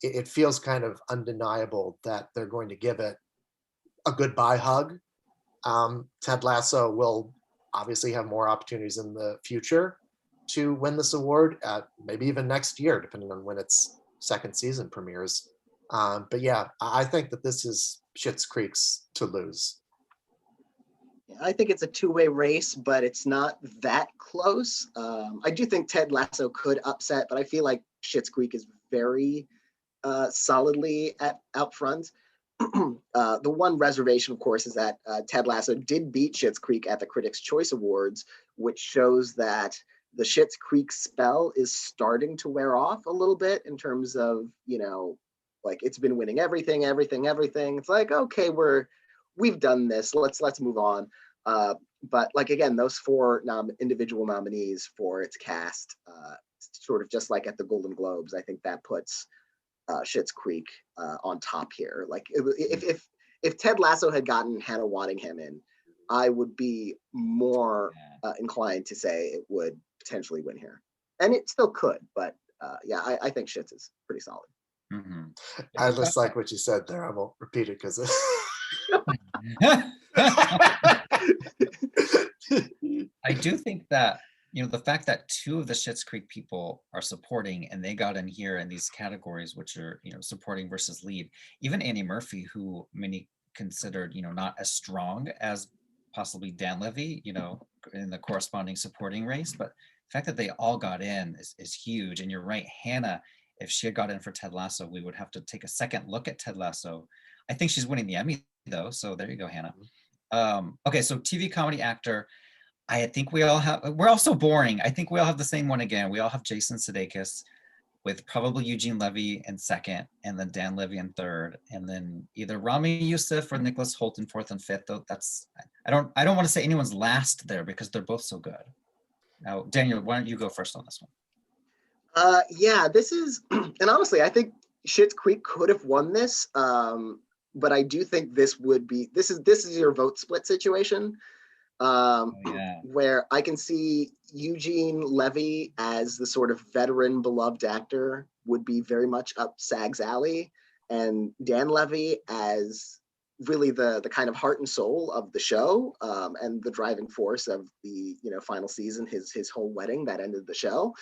Speaker 3: it feels kind of undeniable that they're going to give it a goodbye hug. Ted Lasso will obviously have more opportunities in the future to win this award, maybe even next year, depending on when its second season premieres. But yeah, I think that this is Schitt's Creek's to lose.
Speaker 2: I think it's a two-way race, but it's not that close. I do think Ted Lasso could upset, but I feel like Schitt's Creek is very solidly out front. The one reservation, of course, is that Ted Lasso did beat Schitt's Creek at the Critics' Choice Awards, which shows that the Schitt's Creek spell is starting to wear off a little bit in terms of, like, it's been winning everything. It's like, okay, we've done this. Let's move on. But like, again, those 4 individual nominees for its cast, sort of just like at the Golden Globes, I think that puts Schitt's Creek on top here. Like, if Ted Lasso had gotten Hannah Waddingham in, I would be more inclined to say it would potentially win here, and it still could. But I think Schitt's is pretty solid.
Speaker 1: Mm-hmm.
Speaker 3: I just like what you said there. I won't repeat it because
Speaker 1: I do think that, the fact that 2 of the Schitt's Creek people are supporting, and they got in here in these categories, which are, supporting versus lead. Even Annie Murphy, who many considered, not as strong as possibly Dan Levy, in the corresponding supporting race. But the fact that they all got in is huge. And you're right, Hannah, if she had got in for Ted Lasso, we would have to take a second look at Ted Lasso. I think she's winning the Emmy, though. So there you go, Hannah. Okay, so TV comedy actor. I think we're all so boring. I think we all have the same one again. We all have Jason Sudeikis, with probably Eugene Levy in second, and then Dan Levy in third, and then either Rami Youssef or Nicholas Hoult in fourth and fifth. Though I don't want to say anyone's last there because they're both so good. Now, Daniel, why don't you go first on this one?
Speaker 2: This is, and honestly, I think Schitt's Creek could have won this, but I do think this is your vote split situation. Where I can see Eugene Levy as the sort of veteran beloved actor would be very much up SAG's alley, and Dan Levy as really the kind of heart and soul of the show, and the driving force of the final season, his whole wedding that ended the show,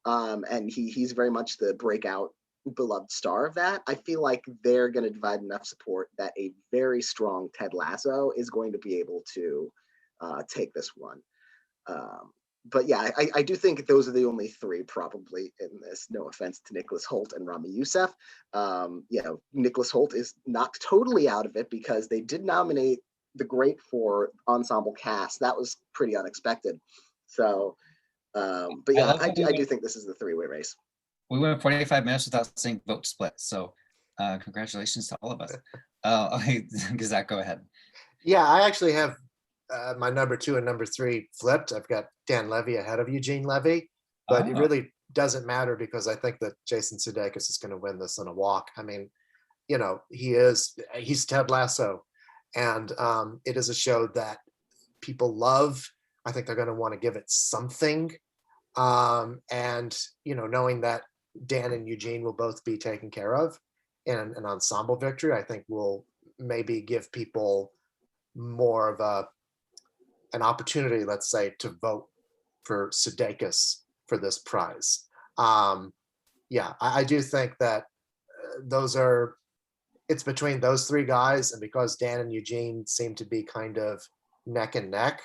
Speaker 2: and he's very much the breakout beloved star of that. I feel like they're going to divide enough support that a very strong Ted Lasso is going to be able to take this one. but yeah, I do think those are the only three probably in this. No offense to Nicholas Hoult and Rami Youssef. Nicholas Hoult is not totally out of it because they did nominate the great for ensemble cast. That was pretty unexpected. So, but yeah, I do think this is the three-way race.
Speaker 1: We went 45 minutes without saying vote split. So congratulations to all of us. Okay, Zach, go ahead.
Speaker 3: Yeah, I actually have my number 2 and number 3 flipped. I've got Dan Levy ahead of Eugene Levy, but it really doesn't matter because I think that Jason Sudeikis is going to win this in a walk. I mean, he's Ted Lasso, and it is a show that people love. I think they're going to want to give it something. And, knowing that Dan and Eugene will both be taken care of in an ensemble victory, I think will maybe give people more of an opportunity, let's say, to vote for Sudeikis for this prize. I do think that it's between those three guys, and because Dan and Eugene seem to be kind of neck and neck,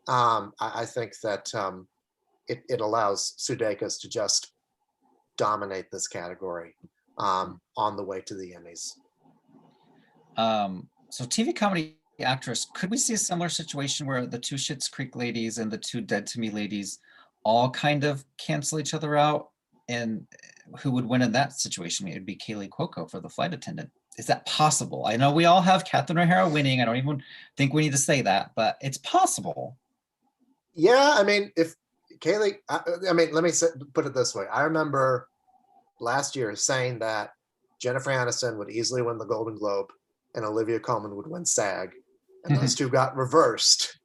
Speaker 3: I think that it allows Sudeikis to just dominate this category on the way to the Emmys.
Speaker 1: So TV comedy actress, could we see a similar situation where the two Schitt's Creek ladies and the two Dead to Me ladies all kind of cancel each other out? And who would win in that situation? It'd be Kaylee Cuoco for the flight attendant. Is that possible? I know we all have Catherine O'Hara winning. I don't even think we need to say that, but it's possible.
Speaker 3: Yeah, I mean, if Kaylee, let me put it this way. I remember last year saying that Jennifer Aniston would easily win the Golden Globe and Olivia Colman would win SAG, and those two got reversed.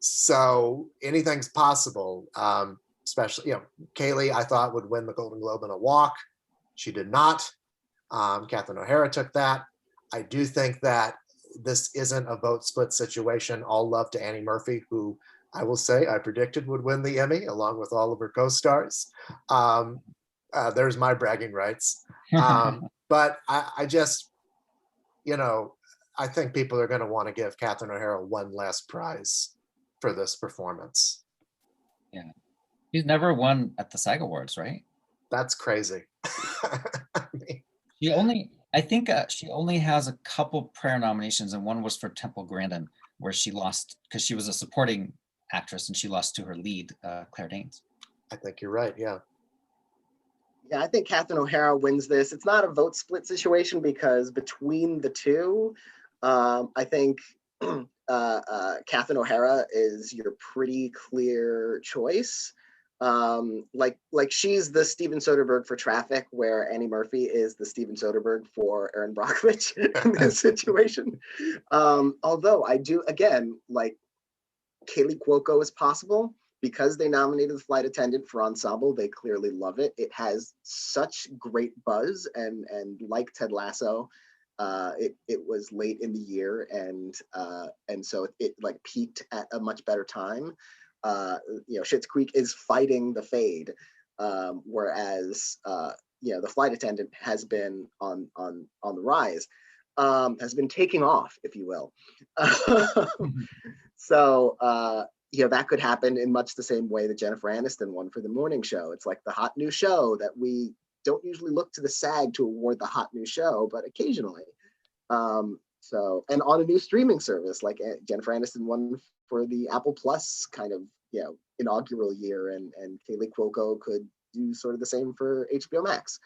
Speaker 3: So anything's possible. Especially, Kaylee, I thought would win the Golden Globe in a walk. She did not. Catherine O'Hara took that. I do think that this isn't a vote split situation. All love to Annie Murphy, who I will say I predicted would win the Emmy along with all of her co-stars. There's my bragging rights. But I just, I think people are going to want to give Catherine O'Hara one last prize for this performance.
Speaker 1: Yeah. She's never won at the SAG Awards, right?
Speaker 3: That's crazy.
Speaker 1: I think she only has a couple prior nominations, and one was for Temple Grandin, where she lost because she was a supporting actress and she lost to her lead, Claire Danes.
Speaker 3: I think you're right. Yeah.
Speaker 2: Yeah, I think Catherine O'Hara wins this. It's not a vote split situation because between the two, I think Catherine O'Hara is your pretty clear choice. Like she's the Steven Soderbergh for Traffic, where Annie Murphy is the Steven Soderbergh for Erin Brockovich in this situation. Although I do, again, like Kaylee Cuoco is possible because they nominated the flight attendant for ensemble. They clearly love it. It has such great buzz, and like Ted Lasso, it was late in the year, and so it like peaked at a much better time. Schitt's Creek is fighting the fade, whereas the flight attendant has been on the rise, has been taking off, if you will. So that could happen in much the same way that Jennifer Aniston won for the morning show. It's like the hot new show that we don't usually look to the SAG to award the hot new show, but occasionally. And on a new streaming service, like Jennifer Aniston won for the Apple Plus kind of inaugural year, and Kaylee Cuoco could do sort of the same for HBO Max.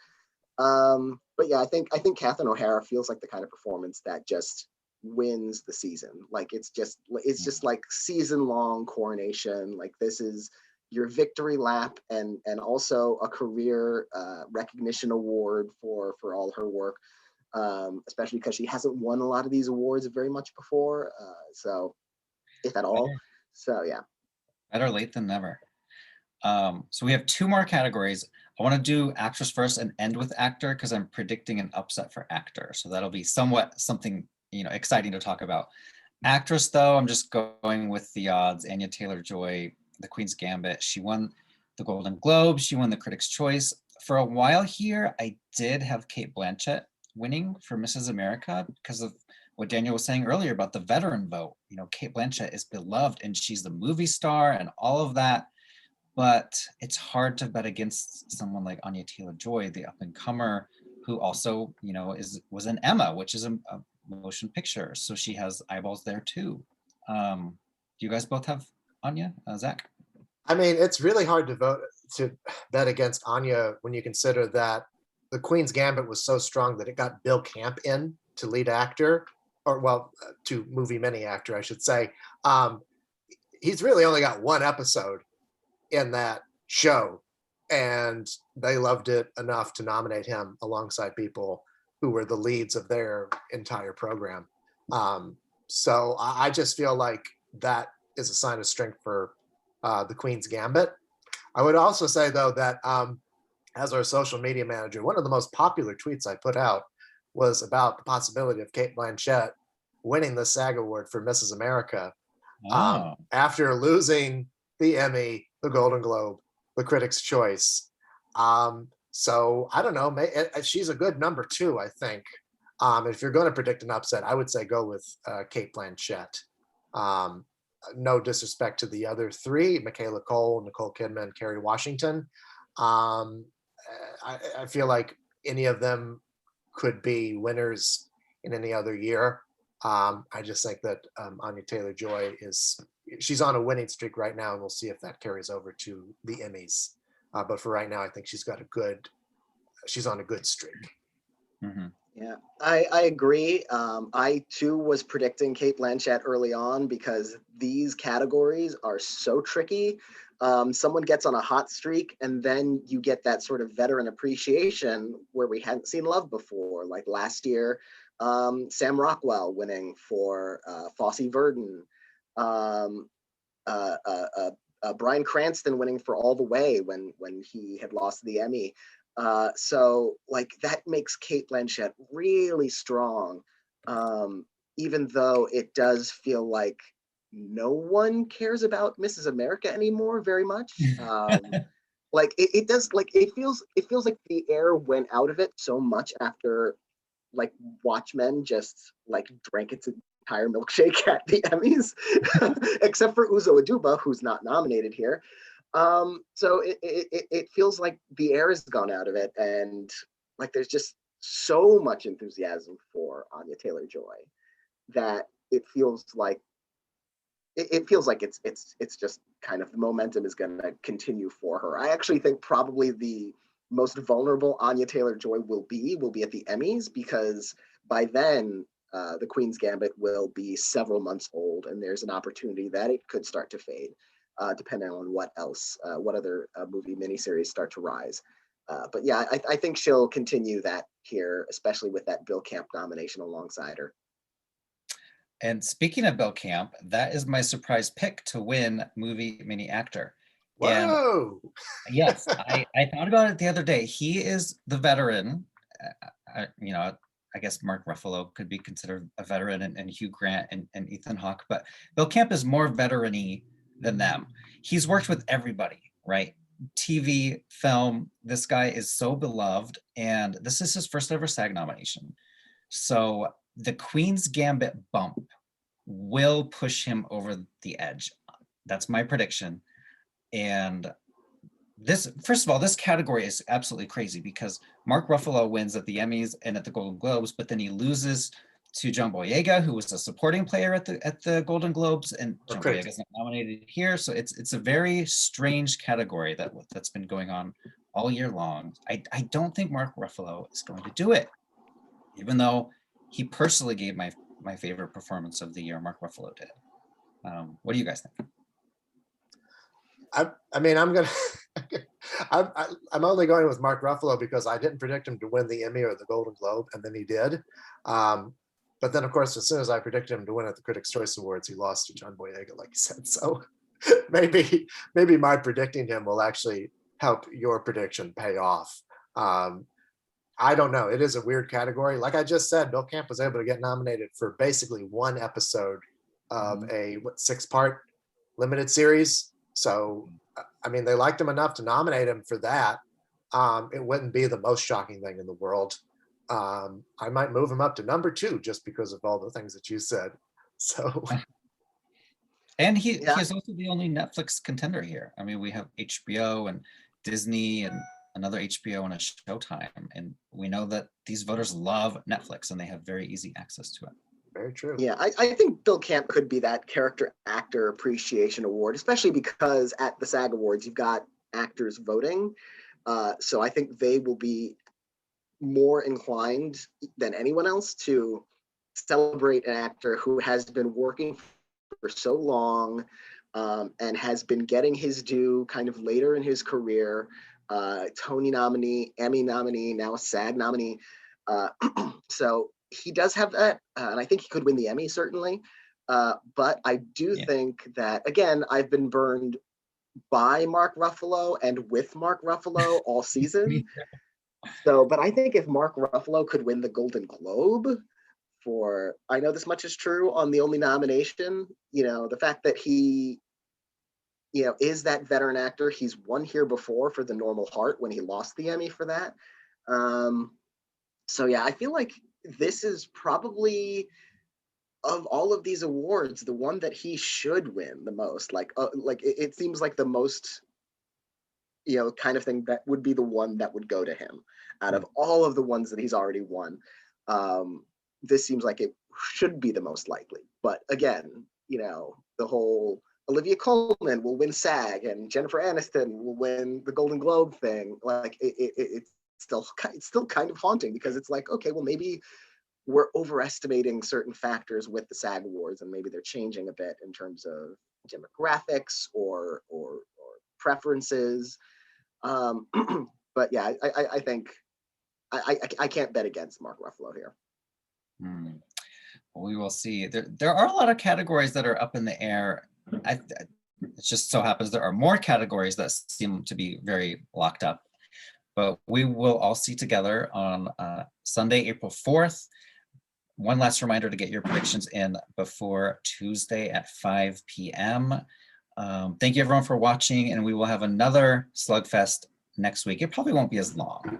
Speaker 2: But yeah, I think Catherine O'Hara feels like the kind of performance that just wins the season. Like it's just like season-long coronation. Like this is your victory lap, and also a career recognition award for all her work. Especially because she hasn't won a lot of these awards very much before, so if at all. So yeah,
Speaker 1: better late than never. So we have two more categories. I want to do actress first and end with actor because I'm predicting an upset for actor, so that'll be something exciting to talk about. Actress, though, I'm just going with the odds. Anya Taylor-Joy, The Queen's Gambit. She won the Golden Globe. She won the Critics' Choice. For a while here, I did have Cate Blanchett winning for Mrs. America because of what Daniel was saying earlier about the veteran vote. Cate Blanchett is beloved and she's the movie star and all of that. but it's hard to bet against someone like Anya Taylor-Joy, the up-and-comer, who also, was an Emma, which is a motion picture. So she has eyeballs there too. Do you guys both have Anya? Zach?
Speaker 3: I mean, it's really hard to bet against Anya when you consider that The Queen's Gambit was so strong that it got Bill Camp in to lead actor, to movie mini actor, I should say. He's really only got one episode in that show, and they loved it enough to nominate him alongside people who were the leads of their entire program. So I just feel like that is a sign of strength for The Queen's Gambit. I would also say, though, that as our social media manager, one of the most popular tweets I put out was about the possibility of Cate Blanchett winning the SAG Award for Mrs. America after losing the Emmy, the Golden Globe, the Critics' Choice. So I don't know. She's a good number 2, I think. If you're going to predict an upset, I would say go with Cate Blanchett. No disrespect to the other 3, Michaela Cole, Nicole Kidman, Kerry Washington. I feel like any of them could be winners in any other year. I just think that Anya Taylor-Joy she's on a winning streak right now, and we'll see if that carries over to the Emmys. But for right now, I think she's on a good streak.
Speaker 1: Mm-hmm.
Speaker 2: Yeah, I agree. I too was predicting Cate Blanchett early on because these categories are so tricky. Someone gets on a hot streak and then you get that sort of veteran appreciation where we hadn't seen love before. Like last year, Sam Rockwell winning for Fosse Verdon. Bryan Cranston winning for All the Way when he had lost the Emmy. So like that makes Cate Blanchett really strong, even though it does feel like no one cares about Mrs. America anymore very much. Like it does, like it feels like the air went out of it so much after like Watchmen just like drank its entire milkshake at the Emmys, except for Uzo Aduba, who's not nominated here. So it feels like the air has gone out of it, and like there's just so much enthusiasm for Anya Taylor-Joy that it feels like it's just kind of the momentum is going to continue for her. I actually think probably the most vulnerable Anya Taylor-Joy will be at the Emmys, because by then The Queen's Gambit will be several months old, and there's an opportunity that it could start to fade, depending on what other movie miniseries start to rise. But yeah, I think she'll continue that here, especially with that Bill Camp nomination alongside her.
Speaker 1: And speaking of Bill Camp, that is my surprise pick to win movie mini actor.
Speaker 3: Whoa!
Speaker 1: And yes, I thought about it the other day. He is the veteran. I guess Mark Ruffalo could be considered a veteran, and Hugh Grant and Ethan Hawke, but Bill Camp is more veteran-y than them. He's worked with everybody, right? TV, film. This guy is so beloved, and this is his first ever SAG nomination. So the Queen's Gambit bump will push him over the edge. That's my prediction. And this, first of all, this category is absolutely crazy because Mark Ruffalo wins at the Emmys and at the Golden Globes, but then he loses to John Boyega, who was a supporting player at the Golden Globes, and John Boyega is not nominated here. So it's a very strange category that's been going on all year long. I don't think Mark Ruffalo is going to do it, even though he personally gave my favorite performance of the year. Mark Ruffalo did. What do you guys think?
Speaker 3: I mean, I'm only going with Mark Ruffalo because I didn't predict him to win the Emmy or the Golden Globe, and then he did. But then, of course, as soon as I predicted him to win at the Critics' Choice Awards, he lost to John Boyega, like you said. So maybe my predicting him will actually help your prediction pay off. I don't know. It is a weird category. Like I just said, Bill Camp was able to get nominated for basically one episode of a 6-part limited series. So, I mean, they liked him enough to nominate him for that. It wouldn't be the most shocking thing in the world. I might move him up to number 2 just because of all the things that you said. So,
Speaker 1: And he
Speaker 2: Yeah.
Speaker 1: is also the only Netflix contender here. I mean, we have HBO and Disney and another HBO and a Showtime. And we know that these voters love Netflix and they have very easy access to it.
Speaker 3: Very true.
Speaker 2: Yeah, I think Bill Camp could be that character actor appreciation award, especially because at the SAG Awards, you've got actors voting. So I think they will be more inclined than anyone else to celebrate an actor who has been working for so long and has been getting his due kind of later in his career. Tony nominee, Emmy nominee, now a SAG nominee. So he does have that, and I think he could win the Emmy certainly. But I do think that, again, I've been burned by Mark Ruffalo and with Mark Ruffalo all season. So, but I think if Mark Ruffalo could win the Golden Globe for, I know this much is true on the only nomination, the fact that he, is that veteran actor. He's won here before for The Normal Heart when he lost the Emmy for that. So yeah, I feel like this is probably, of all of these awards, the one that he should win the most. It seems like the most, kind of thing that would be the one that would go to him out of all of the ones that he's already won. This seems like it should be the most likely. But again, the whole Olivia Colman will win SAG and Jennifer Aniston will win the Golden Globe thing. Like it's still kind of haunting, because it's like, okay, well, maybe we're overestimating certain factors with the SAG Awards, and maybe they're changing a bit in terms of demographics or preferences. But yeah, I think I can't bet against Mark Ruffalo here.
Speaker 1: We will see. There are a lot of categories that are up in the air. It just so happens there are more categories that seem to be very locked up. But we will all see together on Sunday, April 4th. One last reminder to get your predictions in before Tuesday at 5 p.m. Thank you everyone for watching, and we will have another Slugfest next week. It probably won't be as long.